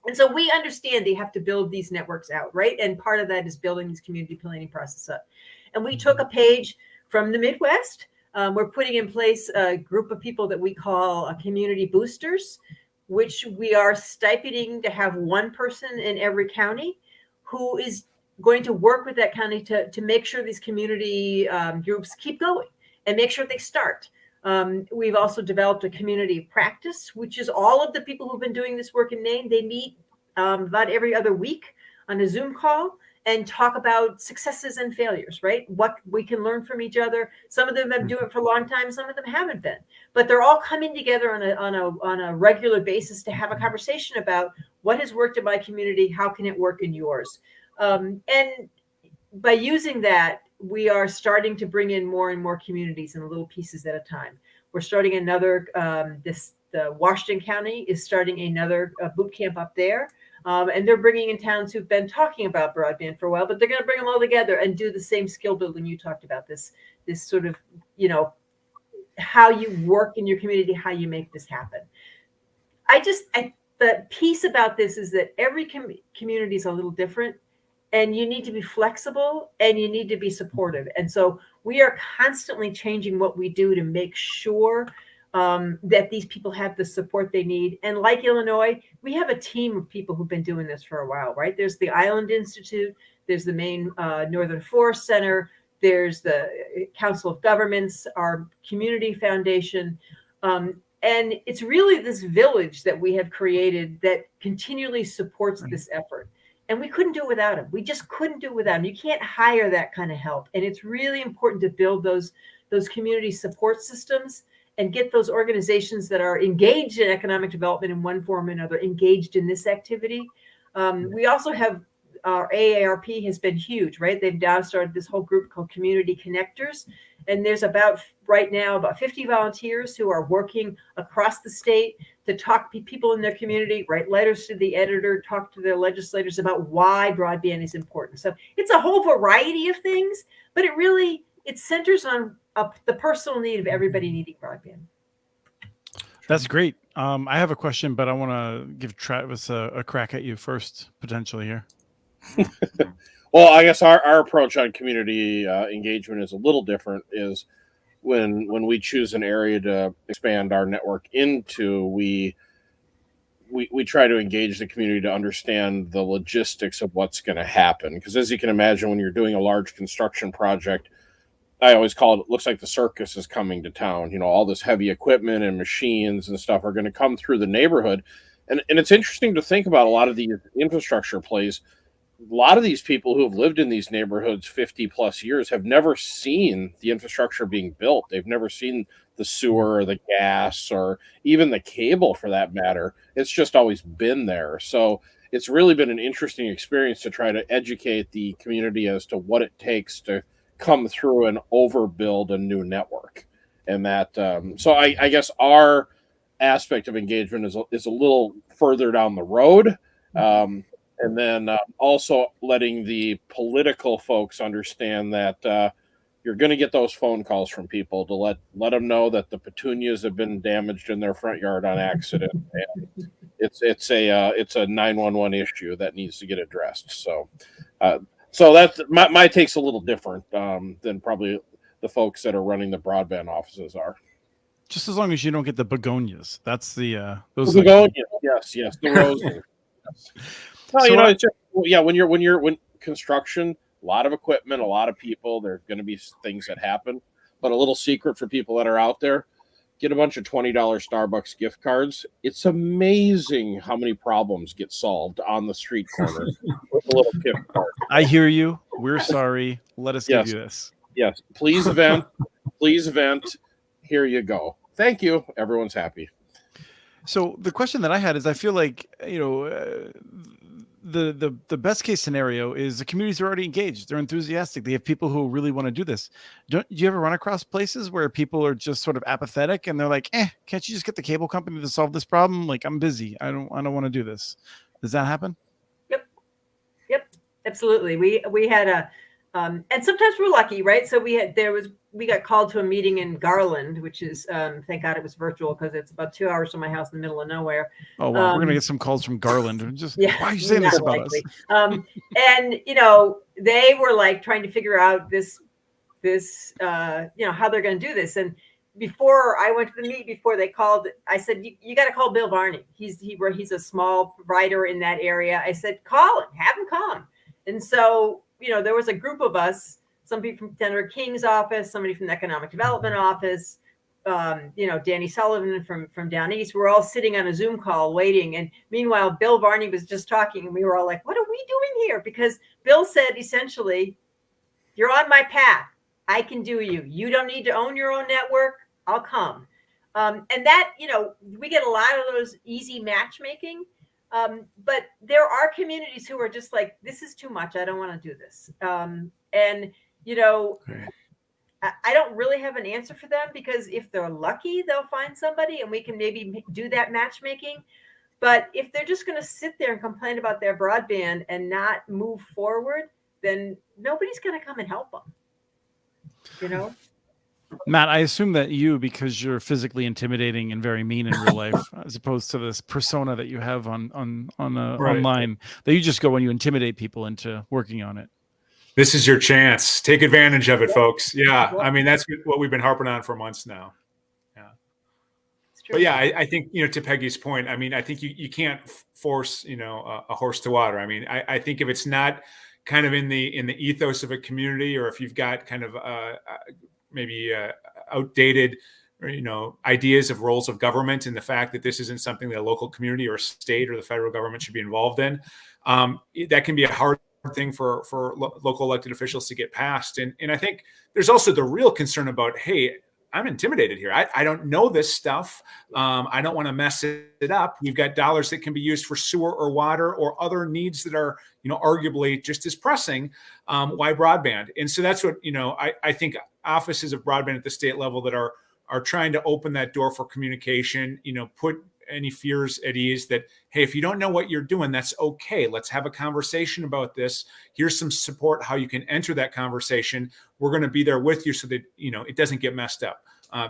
And so we understand they have to build these networks out, right? And part of that is building these community planning process up. And we took a page from the Midwest. We're putting in place a group of people that we call community boosters, which we are stipending to have one person in every county who is going to work with that county to make sure these community groups keep going and make sure they start. We've also developed a community of practice, which is all of the people who've been doing this work in Maine. They meet about every other week on a Zoom call, and talk about successes and failures, right? What we can learn from each other. Some of them have been doing it for a long time, some of them haven't been, but they're all coming together on a regular basis to have a conversation about what has worked in my community, how can it work in yours. And by using that, we are starting to bring in more and more communities in little pieces at a time. We're starting another, the Washington County is starting another boot camp up there. And they're bringing in towns who've been talking about broadband for a while, but they're going to bring them all together and do the same skill building you talked about, this sort of, how you work in your community, how you make this happen. The piece about this is that every community is a little different, and you need to be flexible and you need to be supportive. And so we are constantly changing what we do to make sure that these people have the support they need. And like Illinois, we have a team of people who've been doing this for a while, right? There's the Island Institute, there's the Maine Northern Forest Center, there's the Council of Governments, our community foundation. And it's really this village that we have created that continually supports this effort. And we couldn't do it without them. We just couldn't do it without them. You can't hire that kind of help. And it's really important to build those community support systems and get those organizations that are engaged in economic development in one form or another engaged in this activity. We also have our AARP has been huge, right? They've now started this whole group called Community Connectors. And there's right now about 50 volunteers who are working across the state to talk to people in their community, write letters to the editor, talk to their legislators about why broadband is important. So it's a whole variety of things, but it centers on the personal need of everybody needing broadband. That's great. I have a question, but I want to give Travis a crack at you first, potentially here. Well, I guess our approach on community engagement is a little different. Is when we choose an area to expand our network into, we try to engage the community to understand the logistics of what's going to happen. Because as you can imagine, when you're doing a large construction project, I always call it looks like the circus is coming to town. All this heavy equipment and machines and stuff are going to come through the neighborhood. And it's interesting to think about a lot of these infrastructure plays. A lot of these people who have lived in these neighborhoods 50 plus years have never seen the infrastructure being built. They've never seen the sewer or the gas or even the cable for that matter. It's just always been there. So it's really been an interesting experience to try to educate the community as to what it takes to come through and overbuild a new network. And that, so I guess our aspect of engagement is a little further down the road. And then also letting the political folks understand that you're going to get those phone calls from people to let them know that the petunias have been damaged in their front yard on accident. And it's a 911 issue that needs to get addressed. So that's my take's a little different than probably the folks that are running the broadband offices are. Just as long as you don't get the begonias. That's the those begonias. Yes, the roses. No, So it's just, when construction, a lot of equipment, a lot of people, there's going to be things that happen. But a little secret for people that are out there, get a bunch of $20 Starbucks gift cards. It's amazing how many problems get solved on the street corner with a little gift card. I hear you. We're sorry. Let us give you this. Yes. Please event. Here you go. Thank you. Everyone's happy. So the question that I had is, I feel like, the best case scenario is the communities are already engaged. They're enthusiastic. They have people who really want to do this. Do you ever run across places where people are just sort of apathetic and they're like, can't you just get the cable company to solve this problem? Like, I'm busy. I don't want to do this. Does that happen? Yep. Absolutely. We had and sometimes we're lucky, right? So we got called to a meeting in Garland, which is, thank God it was virtual because it's about 2 hours from my house in the middle of nowhere. Oh, well, we're going to get some calls from Garland. Why are you saying this about likely. us? And, they were like trying to figure out this, how they're going to do this. And before I went to the meet, before they called, I said, you got to call Bill Varney. He's a small provider in that area. I said, call him, have him come. And so, there was a group of us, somebody from Senator King's office, somebody from the Economic Development office, Danny Sullivan from down east. We're all sitting on a Zoom call waiting. And meanwhile, Bill Varney was just talking, and we were all like, what are we doing here? Because Bill said, essentially, you're on my path. I can do you. You don't need to own your own network. I'll come. And that, we get a lot of those easy matchmaking. But there are communities who are just like, this is too much. I don't want to do this. I don't really have an answer for them, because if they're lucky, they'll find somebody and we can maybe do that matchmaking. But if they're just going to sit there and complain about their broadband and not move forward, then nobody's going to come and help them. Matt, I assume that because you're physically intimidating and very mean in real life, as opposed to this persona that you have online, that you just go and you intimidate people into working on it. This is your chance. Take advantage of it, folks. Yeah. I mean, that's what we've been harping on for months now. Yeah. But yeah, I think, to Peggy's point, I mean, I think you can't force, a horse to water. I mean, I think if it's not kind of in the ethos of a community, or if you've got kind of maybe outdated, ideas of roles of government, and the fact that this isn't something that a local community or state or the federal government should be involved in, that can be a hard thing for local elected officials to get past. And I think there's also the real concern about, hey, I'm intimidated here. I don't know this stuff. I don't want to mess it up. We've got dollars that can be used for sewer or water or other needs that are, arguably just as pressing. Why broadband? And so that's what, I think offices of broadband at the state level that are trying to open that door for communication, put any fears at ease that, hey, if you don't know what you're doing, that's okay. Let's have a conversation about this. Here's some support, how you can enter that conversation. We're going to be there with you so that, it doesn't get messed up.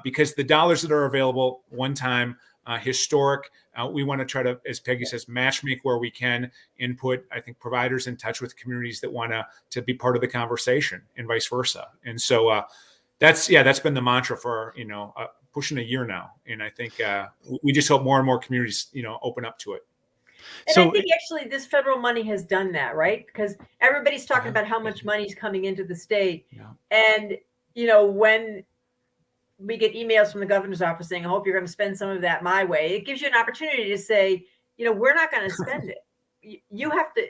Because the dollars that are available one time, historic, we want to try to, as Peggy says, matchmake where we can, input, I think, providers in touch with communities that want to be part of the conversation, and vice versa. And so that's been the mantra for, pushing a year now. And I think we just hope more and more communities, open up to it. And so I think actually this federal money has done that, right? Because everybody's talking about how much money is coming into the state. Yeah. And, when we get emails from the governor's office saying, I hope you're going to spend some of that my way, it gives you an opportunity to say, we're not going to spend it. You have to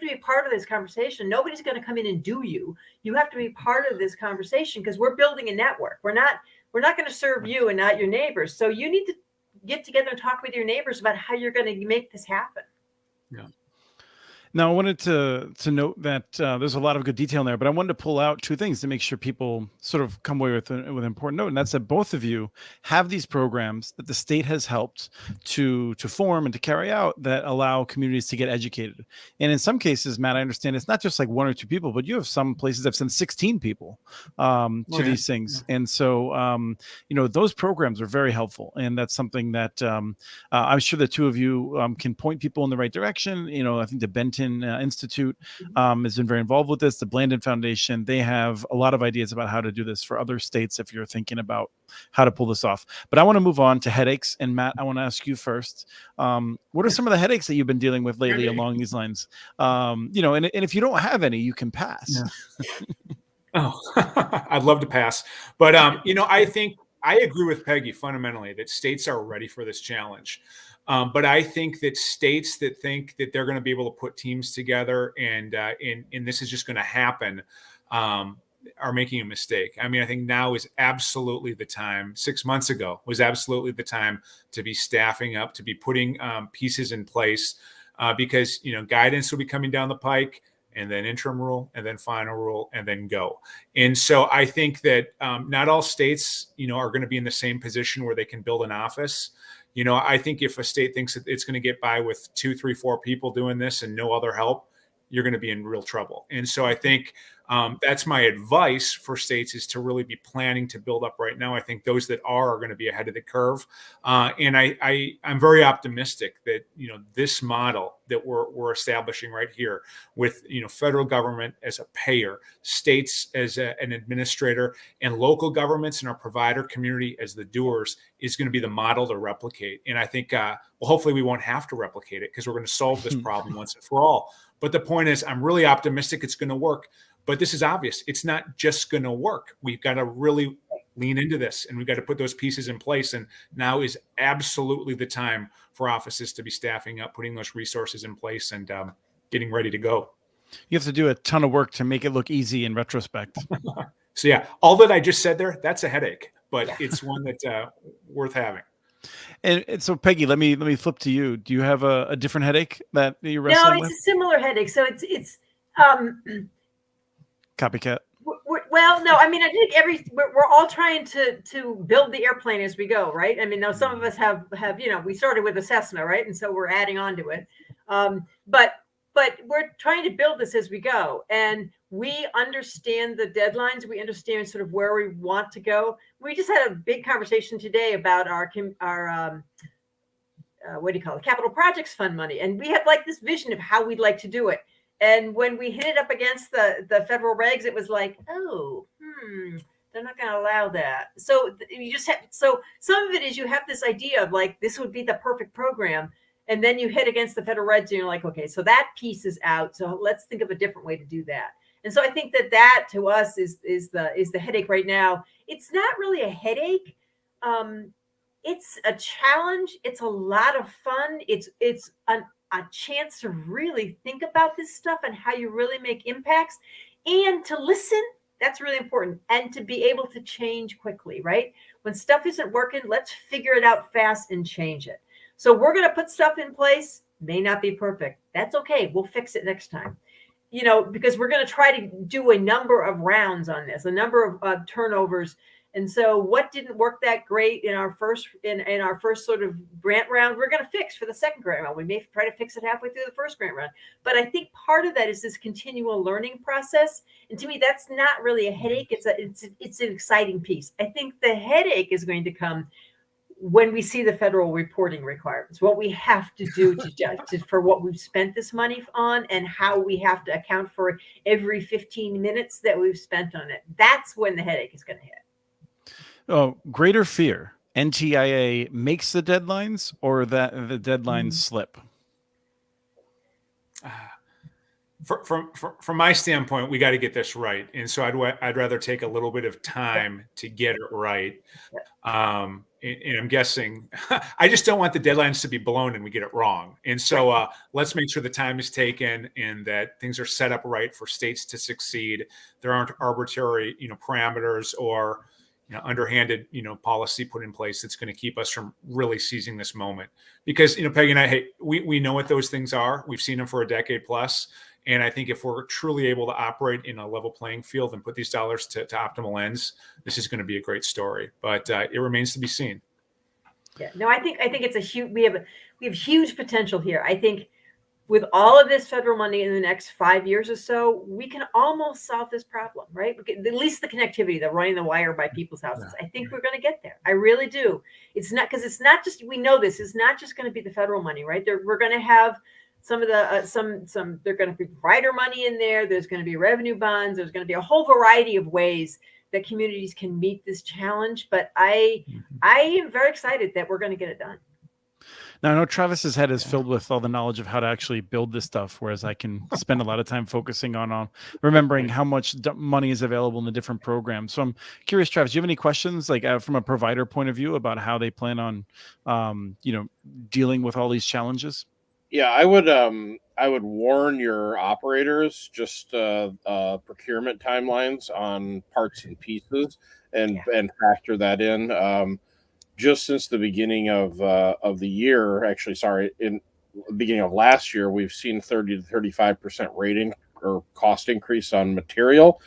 be part of this conversation. Nobody's going to come in and do you. You have to be part of this conversation, because we're building a network. We're not going to serve you and not your neighbors. So you need to get together and talk with your neighbors about how you're going to make this happen. Yeah. Now, I wanted to note that there's a lot of good detail in there, but I wanted to pull out two things to make sure people sort of come away with an important note, and that's that both of you have these programs that the state has helped to form and to carry out that allow communities to get educated. And in some cases, Matt, I understand it's not just like one or two people, but you have some places that have sent 16 people to these things. Yeah. And so, those programs are very helpful, and that's something that I'm sure the two of you can point people in the right direction. I think the Benton Institute has been very involved with this. The Blandon Foundation, they have a lot of ideas about how to do this for other states if you're thinking about how to pull this off. But I want to move on to headaches. And Matt, I want to ask you first, what are some of the headaches that you've been dealing with lately along these lines? And if you don't have any, you can pass. Yeah. I'd love to pass. But, I think I agree with Peggy fundamentally that states are ready for this challenge. But I think that states that think that they're going to be able to put teams together and this is just going to happen are making a mistake. I mean, I think now is absolutely the time. 6 months ago was absolutely the time to be staffing up, to be putting pieces in place because, guidance will be coming down the pike, and then interim rule, and then final rule, and then go. And so I think that not all states, are going to be in the same position where they can build an office. I think if a state thinks that it's going to get by with 2, 3, 4 people doing this and no other help, you're going to be in real trouble. And so I think that's my advice for states, is to really be planning to build up right now. I think those that are going to be ahead of the curve. And I'm very optimistic that, this model that we're establishing right here with, federal government as a payer, states as an administrator, and local governments and our provider community as the doers is going to be the model to replicate. And I think, hopefully we won't have to replicate it, because we're going to solve this problem once and for all. But the point is, I'm really optimistic it's going to work. But this is obvious. It's not just going to work. We've got to really lean into this, and we've got to put those pieces in place. And now is absolutely the time for offices to be staffing up, putting those resources in place, and getting ready to go. You have to do a ton of work to make it look easy in retrospect. So yeah, all that I just said there, that's a headache, but it's one that's worth having. And so, Peggy, let me flip to you. Do you have a different headache that you're wrestling with? No, it's a similar headache. So it's Copycat. well, no, I mean, I think we're all trying to build the airplane as we go, right? I mean, now some of us have we started with a Cessna, right, and so we're adding on to it, but we're trying to build this as we go, and we understand the deadlines. We understand sort of where we want to go. We just had a big conversation today about our what do you call it, capital projects fund money, and we have like this vision of how we'd like to do it. And when we hit it up against the federal regs, it was like, they're not going to allow that. So you just have, so some of it is you have this idea of like, this would be the perfect program. And then you hit against the federal regs and you're like, okay, so that piece is out. So let's think of a different way to do that. And so I think that to us is the headache right now. It's not really a headache. It's a challenge. It's a lot of fun. It's a chance to really think about this stuff and how you really make impacts, and to listen. That's really important. And to be able to change quickly, right? When stuff isn't working, let's figure it out fast and change it. So we're going to put stuff in place. May not be perfect. That's okay. We'll fix it next time. Because we're going to try to do a number of rounds on this, a number of turnovers. And so what didn't work that great in our first sort of grant round, we're going to fix for the second grant round. We may try to fix it halfway through the first grant round. But I think part of that is this continual learning process. And to me, that's not really a headache. It's an exciting piece. I think the headache is going to come when we see the federal reporting requirements, what we have to do for what we've spent this money on, and how we have to account for every 15 minutes that we've spent on it. That's when the headache is going to hit. Oh, greater fear. NTIA makes the deadlines, or that the deadlines slip? From my standpoint, we got to get this right, and so I'd rather take a little bit of time to get it right. And I'm guessing I just don't want the deadlines to be blown and we get it wrong. And so let's make sure the time is taken and that things are set up right for states to succeed. There aren't arbitrary, parameters or underhanded, policy put in place that's going to keep us from really seizing this moment. Because, Peggy and I, we know what those things are. We've seen them for a decade plus. And I think if we're truly able to operate in a level playing field and put these dollars to optimal ends, this is going to be a great story. But it remains to be seen. Yeah, no, I think it's a huge. We have huge potential here. I think with all of this federal money in the next 5 years or so, we can almost solve this problem, right? At least the connectivity, the running the wire by people's houses. I think we're going to get there. I really do. It's not just, we know this. It's not just going to be the federal money, right? We're going to have some of the they're going to be provider money in there. There's going to be revenue bonds. There's going to be a whole variety of ways that communities can meet this challenge. But I am very excited that we're going to get it done. Now, I know Travis's head is filled with all the knowledge of how to actually build this stuff, whereas I can spend a lot of time focusing on remembering how much money is available in the different programs. So I'm curious, Travis, do you have any questions, like from a provider point of view, about how they plan on, dealing with all these challenges? Yeah, I would warn your operators just procurement timelines on parts and pieces, and factor that in. Just since the beginning of the year, in the beginning of last year, we've seen 30 to 35% rating or cost increase on material.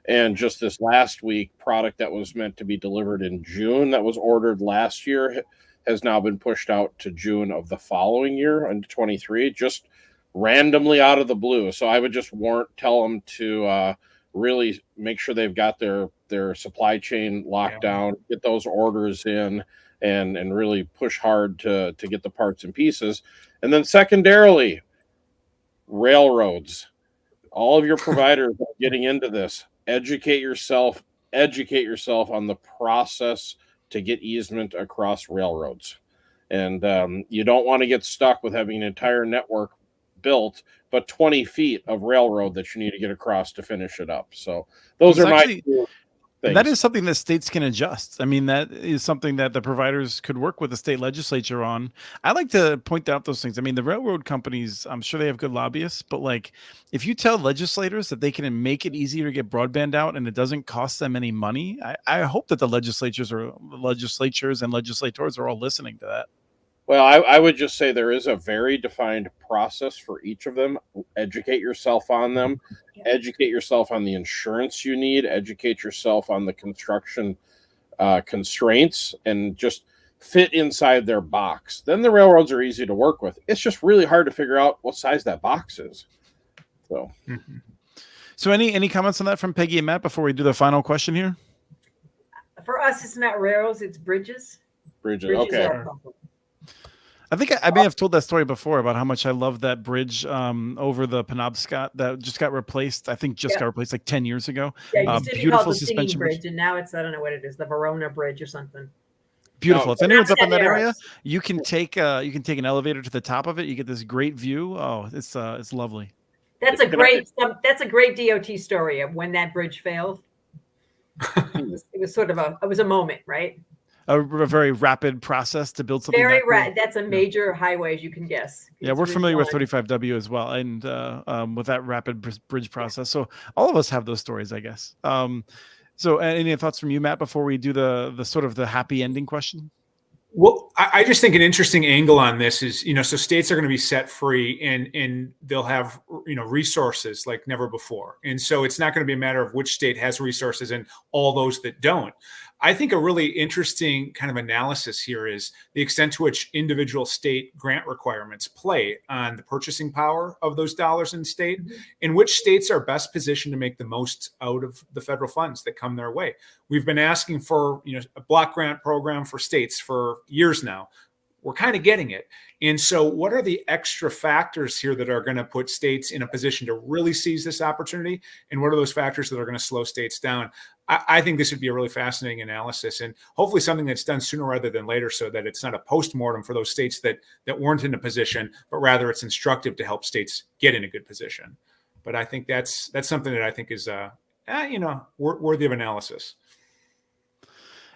And just this last week, product that was meant to be delivered in June that was ordered last year has now been pushed out to June of the following year, into 23, just randomly out of the blue. So I would just tell them to really make sure they've got their supply chain locked down, get those orders in, and really push hard to get the parts and pieces. And then secondarily, railroads. All of your providers are getting into this. Educate yourself on the process to get easement across railroads. And you don't want to get stuck with having an entire network built, but 20 feet of railroad that you need to get across to finish it up. So those are my things. That is something that states can adjust. I mean, that is something that the providers could work with the state legislature on. I like to point out those things. I mean, the railroad companies, I'm sure they have good lobbyists, but like if you tell legislators that they can make it easier to get broadband out and it doesn't cost them any money, I hope that the legislatures and legislators are all listening to that. Well, I would just say there is a very defined process for each of them. Educate yourself on them. Educate yourself on the insurance you need. Educate yourself on the construction constraints, and just fit inside their box. Then the railroads are easy to work with. It's just really hard to figure out what size that box is. So, So any comments on that from Peggy and Matt before we do the final question here? For us, it's not railroads, it's bridges. Bridges, okay. are a problem. I think I may have told that story before about how much I love that bridge over the Penobscot that just got replaced. I think got replaced like 10 years ago. Yeah, it used to be beautiful called the Singing suspension bridge, and now it's, I don't know what it is, the Verona Bridge or something. Beautiful. No, If anyone's up in that That's area, you can take an elevator to the top of it. You get this great view. Oh, it's lovely. That's a great DOT story of when that bridge failed. It was sort of a moment, right? A very rapid process to build something. Very rapid. That's a major highway, as you can guess. Yeah, we're familiar with 35W as well, and with that rapid bridge process. So all of us have those stories, I guess. So any thoughts from you, Matt, before we do the sort of the happy ending question? Well, I just think an interesting angle on this is, so states are going to be set free and they'll have, resources like never before. And so it's not going to be a matter of which state has resources and all those that don't. I think a really interesting kind of analysis here is the extent to which individual state grant requirements play on the purchasing power of those dollars in state, and which states are best positioned to make the most out of the federal funds that come their way. We've been asking for, a block grant program for states for years now. We're kind of getting it. And so what are the extra factors here that are going to put states in a position to really seize this opportunity? And what are those factors that are going to slow states down? I think this would be a really fascinating analysis, and hopefully something that's done sooner rather than later, so that it's not a postmortem for those states that weren't in a position, but rather it's instructive to help states get in a good position. But I think that's something that I think is worthy of analysis.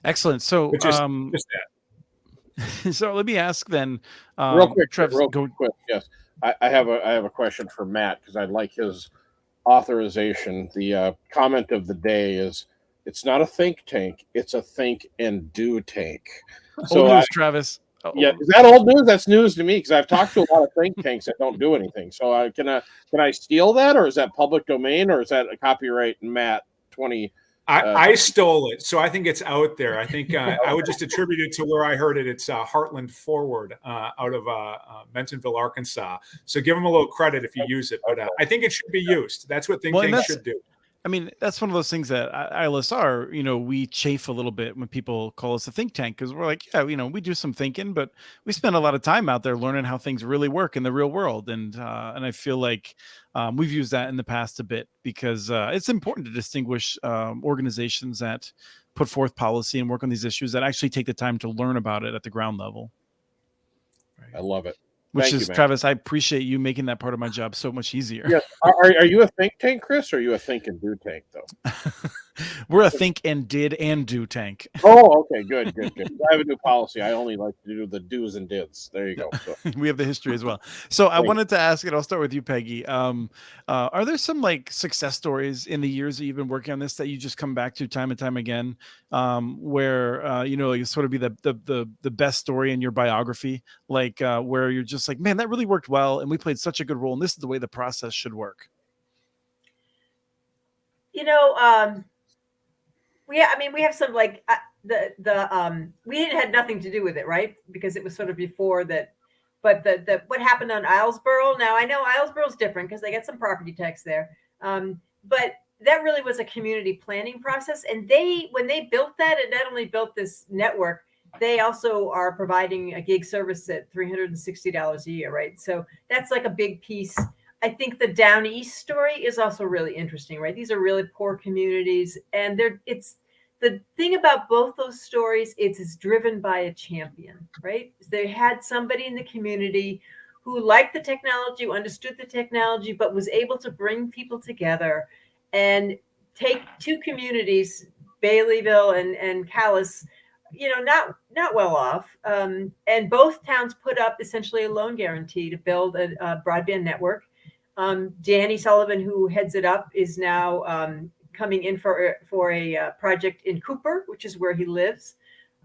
Excellent. So just that. So let me ask then, real quick, Travis, yes, I have a question for Matt, because I'd like his authorization. The comment of the day is, it's not a think tank, it's a think and do tank. Old news, Travis. Yeah, is that old news? That's news to me, because I've talked to a lot of think tanks that don't do anything. So can I steal that, or is that public domain, or is that a copyright Matt 20? I stole it, so I think it's out there. I think I would just attribute it to where I heard it. It's Heartland Forward out of Bentonville, Arkansas. So give them a little credit if you use it. But I think it should be used. That's what think tanks should do. I mean, that's one of those things that ILSR, we chafe a little bit when people call us a think tank, because we're like, yeah, we do some thinking, but we spend a lot of time out there learning how things really work in the real world. And I feel like we've used that in the past a bit, because it's important to distinguish organizations that put forth policy and work on these issues that actually take the time to learn about it at the ground level. I love it. Which is, Travis, I appreciate you making that part of my job so much easier. Yes. Are you a think tank, Chris, or are you a think and do tank, though? We're a think and did and do tank. Oh, okay, good. I have a new policy. I only like to do the do's and dids. There you go. So. We have the history as well. So I wanted to ask, and I'll start with you, Peggy. Are there some success stories in the years that you've been working on this that you just come back to time and time again, where you sort of be the best story in your biography, where you're just like, man, that really worked well, and we played such a good role, and this is the way the process should work? We have some we had nothing to do with it, right? Because it was sort of before that. But what happened on Islesboro? Now I know Islesboro's different because they get some property tax there. But that really was a community planning process. And when they built that, and not only built this network, they also are providing a gig service at $360 a year, right? So that's like a big piece. I think the Down East story is also really interesting, right? These are really poor communities, and it's the thing about both those stories. It's driven by a champion, right? They had somebody in the community who liked the technology, who understood the technology, but was able to bring people together and take two communities, Baileyville and Calais, not well off. And both towns put up essentially a loan guarantee to build a broadband network. Danny Sullivan, who heads it up, is now coming in for a project in Cooper, which is where he lives.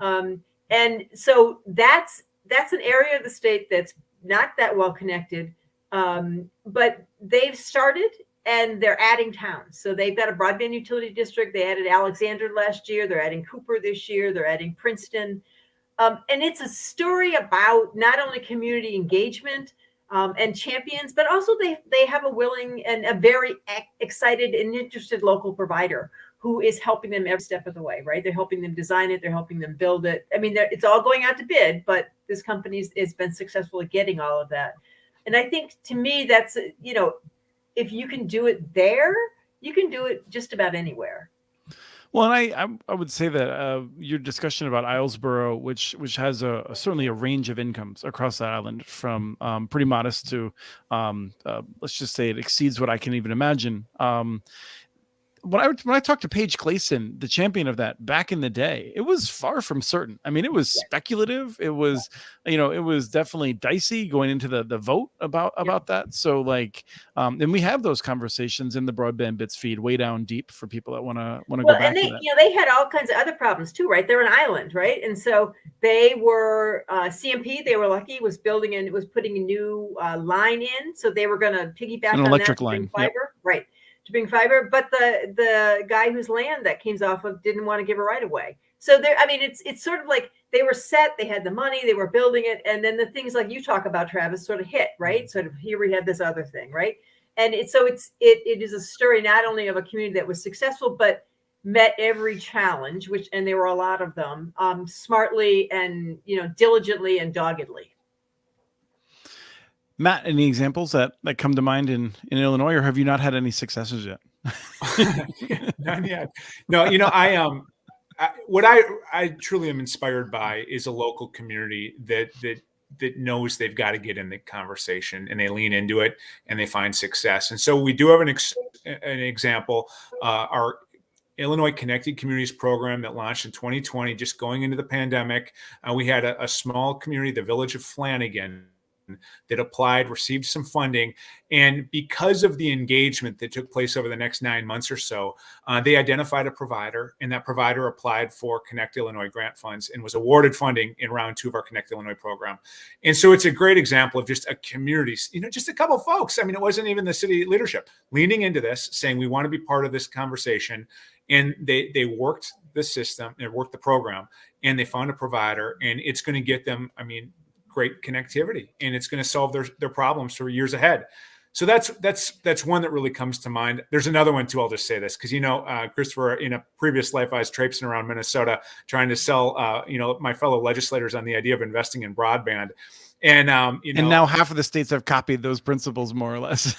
And so that's an area of the state that's not that well connected, but they've started and they're adding towns. So they've got a broadband utility district. They added Alexander last year. They're adding Cooper this year. They're adding Princeton. And it's a story about not only community engagement and champions, but also they have a willing and a very excited and interested local provider who is helping them every step of the way, right? They're helping them design it. They're helping them build it. I mean, it's all going out to bid, but this company has been successful at getting all of that. And I think, to me, that's, if you can do it there, you can do it just about anywhere. Well, and I would say that your discussion about Islesboro, which has certainly a range of incomes across that island, from pretty modest to let's just say it exceeds what I can even imagine. When I talked to Paige Clayson, the champion of that back in the day, it was far from certain. I mean, it was speculative. It was, it was definitely dicey going into the vote about that. So and we have those conversations in the Broadband Bits feed way down deep for people that want to go back to that. They had all kinds of other problems too, right? They're an island, right? And so they were CMP. They were lucky, was putting a new line in, so they were going to piggyback an on electric that line, fiber, right? To bring fiber, but the guy whose land that came off of didn't want to give a right of way. So it's sort of like they were set, they had the money, they were building it, and then the things like you talk about, Travis, sort of hit, right? Sort of, here we have this other thing, right? And it is a story not only of a community that was successful, but met every challenge, and there were a lot of them, smartly and diligently and doggedly. Matt, any examples that come to mind in Illinois, or have you not had any successes yet? Not yet. No, what I truly am inspired by is a local community that knows they've got to get in the conversation, and they lean into it and they find success. And so we do have an example, our Illinois Connected Communities program that launched in 2020, just going into the pandemic. We had a small community, the village of Flanagan, that applied, received some funding. And because of the engagement that took place over the next 9 months or so, they identified a provider, and that provider applied for Connect Illinois grant funds and was awarded funding in round 2 of our Connect Illinois program. And so it's a great example of just a community, just a couple of folks. I mean, it wasn't even the city leadership leaning into this, saying we want to be part of this conversation. And they worked the system, they worked the program, and they found a provider, and it's going to get them, great connectivity, and it's going to solve their problems for years ahead. So that's one that really comes to mind. There's another one too. I'll just say this because Christopher, in a previous life, I was traipsing around Minnesota trying to sell my fellow legislators on the idea of investing in broadband, and now half of the states have copied those principles more or less.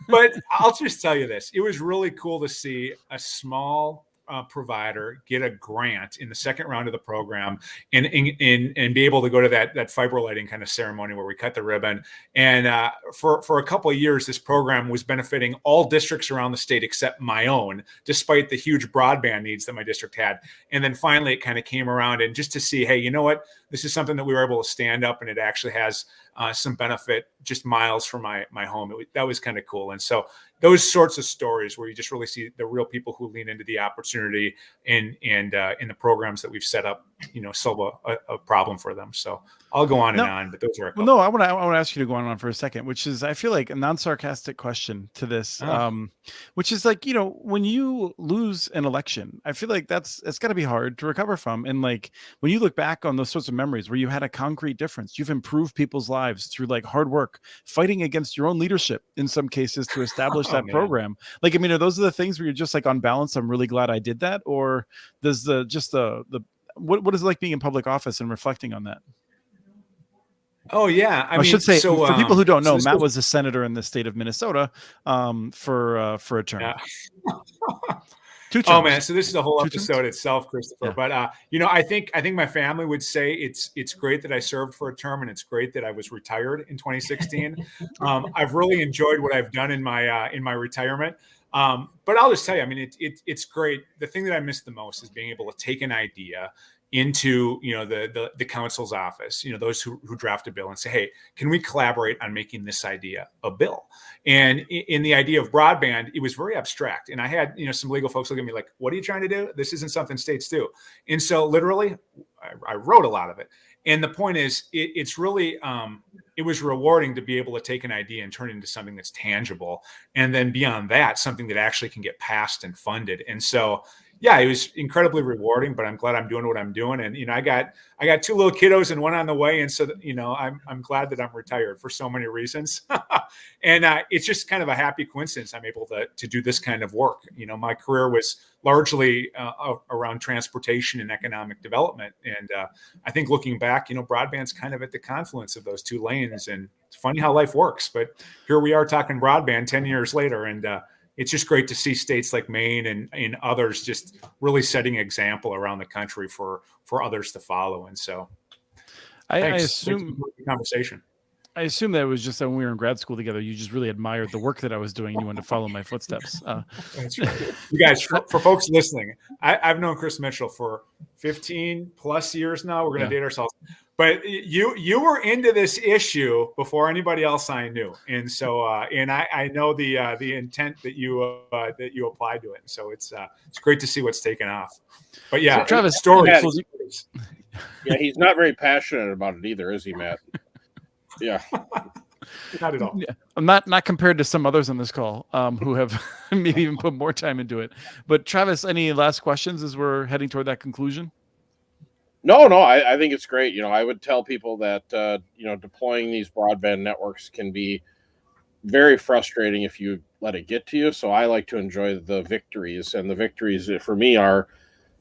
But I'll just tell you this: it was really cool to see a small provider get a grant in the second round of the program and be able to go to that fiber lighting kind of ceremony where we cut the ribbon. And for a couple of years, this program was benefiting all districts around the state except my own, despite the huge broadband needs that my district had. And then finally it kind of came around, and just to see, hey, you know what? This is something that we were able to stand up, and it actually has some benefit just miles from my home. That was kind of cool. And so those sorts of stories where you just really see the real people who lean into the opportunity and in the programs that we've set up, solve a problem for them. So I'll go on and on, but those are a couple. Well, no, I want to ask you to go on for a second, which is, I feel like a non-sarcastic question to this, which is when you lose an election, I feel like it's got to be hard to recover from. And when you look back on those sorts of memories where you had a concrete difference, you've improved people's lives through hard work, fighting against your own leadership in some cases to establish that program. Are those the things where you're just on balance, I'm really glad I did that? Or does what is it like being in public office and reflecting on that? Oh yeah, I should say, for people who don't know, Matt was a senator in the state of Minnesota for a term. Yeah. 2 terms. Oh man, so this is a whole 2 episode terms? itself, Christopher. Yeah. But I think my family would say it's great that I served for a term, and it's great that I was retired in 2016. I've really enjoyed what I've done in my retirement. But I'll just tell you, I mean, it's great. The thing that I miss the most is being able to take an idea into, the council's office, those who draft a bill, and say, hey, can we collaborate on making this idea a bill? And in the idea of broadband, it was very abstract. And I had, some legal folks look at me like, what are you trying to do? This isn't something states do. And so literally I wrote a lot of it. And the point is, it's really, it was rewarding to be able to take an idea and turn it into something that's tangible. And then beyond that, something that actually can get passed and funded. And so, yeah, it was incredibly rewarding, but I'm glad I'm doing what I'm doing. And, I got 2 little kiddos and one on the way. And so, I'm glad that I'm retired for so many reasons. And it's just kind of a happy coincidence I'm able to do this kind of work. My career was largely around transportation and economic development. And I think looking back, broadband's kind of at the confluence of those 2 lanes. And it's funny how life works. But here we are talking broadband 10 years later. And it's just great to see states like Maine and others just really setting example around the country for others to follow. And so I assume thanks for the conversation. I assume that it was just that when we were in grad school together, you just really admired the work that I was doing. And you wanted to follow my footsteps. That's right. You guys, for folks listening, I've known Chris Mitchell for 15 plus years now. We're going to date ourselves. But you were into this issue before anybody else I knew, and so and I know the intent that you applied to it. And so it's great to see what's taken off. But yeah, so Travis, stories. Yeah, he's not very passionate about it either, is he, Matt? Yeah, not at all. Yeah. I'm not compared to some others on this call who have maybe even put more time into it. But Travis, any last questions as we're heading toward that conclusion? No, I think it's great. I would tell people that, deploying these broadband networks can be very frustrating if you let it get to you. So I like to enjoy the victories, and the victories for me are,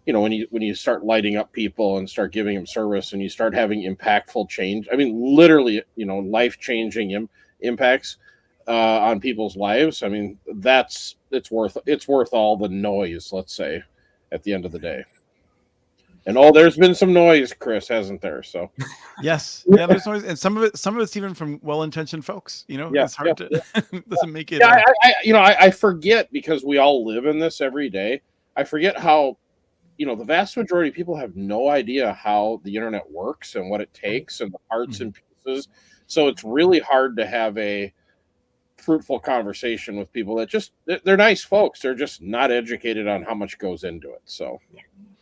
when you start lighting up people and start giving them service and you start having impactful change. I mean, literally, life-changing impacts on people's lives. I mean, it's worth all the noise, let's say, at the end of the day. And there's been some noise, Chris, hasn't there? So yes, yeah, there's noise, and some of it's even from well-intentioned folks. It's hard to doesn't make it. Yeah, I forget, because we all live in this every day. I forget how, the vast majority of people have no idea how the internet works and what it takes and the parts and pieces. So it's really hard to have a fruitful conversation with people that they're nice folks. They're just not educated on how much goes into it. So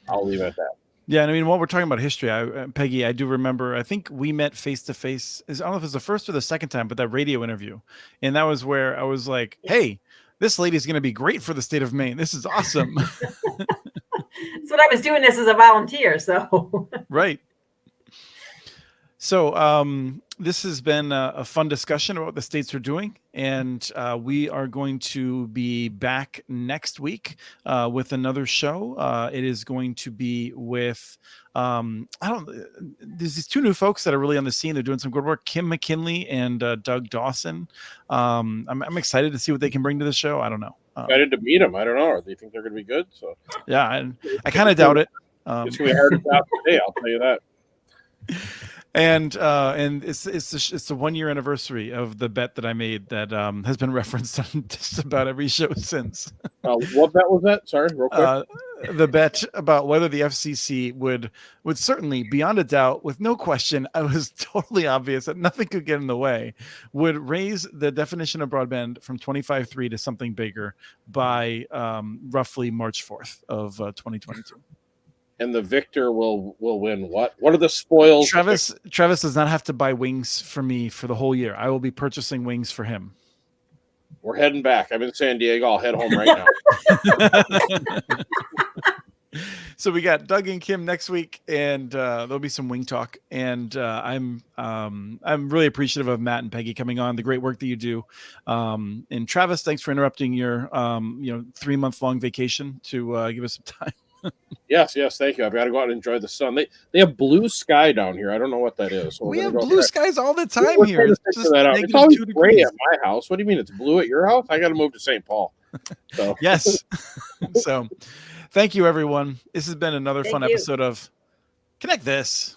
I'll leave it at that. Yeah, and I mean, while we're talking about history, Peggy, I do remember, I think we met face to face. I don't know if it was the first or the second time, but that radio interview. And that was where I was like, hey, this lady's going to be great for the state of Maine. This is awesome. That's what I was doing this as a volunteer. So, right. So this has been a fun discussion about what the states are doing. And we are going to be back next week with another show. It is going to be with, there's these 2 new folks that are really on the scene. They're doing some good work, Kim McKinley and Doug Dawson. I'm excited to see what they can bring to the show. I don't know. Excited to meet them. I don't know. Or they think they're going to be good. So yeah, I kind of doubt it. It's going to be hard to doubt today, I'll tell you that. And it's the 1-year anniversary of the bet that I made that has been referenced on just about every show since. What bet was that? Sorry, real quick. The bet about whether the FCC would certainly, beyond a doubt, with no question, I was totally obvious that nothing could get in the way, would raise the definition of broadband from 25.3 to something bigger by roughly March 4th of 2022. And the victor will win what? What are the spoils? Travis does not have to buy wings for me for the whole year. I will be purchasing wings for him. We're heading back. I'm in San Diego. I'll head home right now. So we got Doug and Kim next week, and there'll be some wing talk. And I'm really appreciative of Matt and Peggy coming on, the great work that you do. And Travis, thanks for interrupting your 3-month-long vacation to give us some time. Yes, thank you. I've got to go out and enjoy the sun. They have blue sky down here. I don't know what that is. So we have blue skies all the time here. It's just it's always gray at my house. What do you mean it's blue at your house? I got to move to St. Paul. So. Yes. So thank you, everyone. This has been another fun episode of Connect This.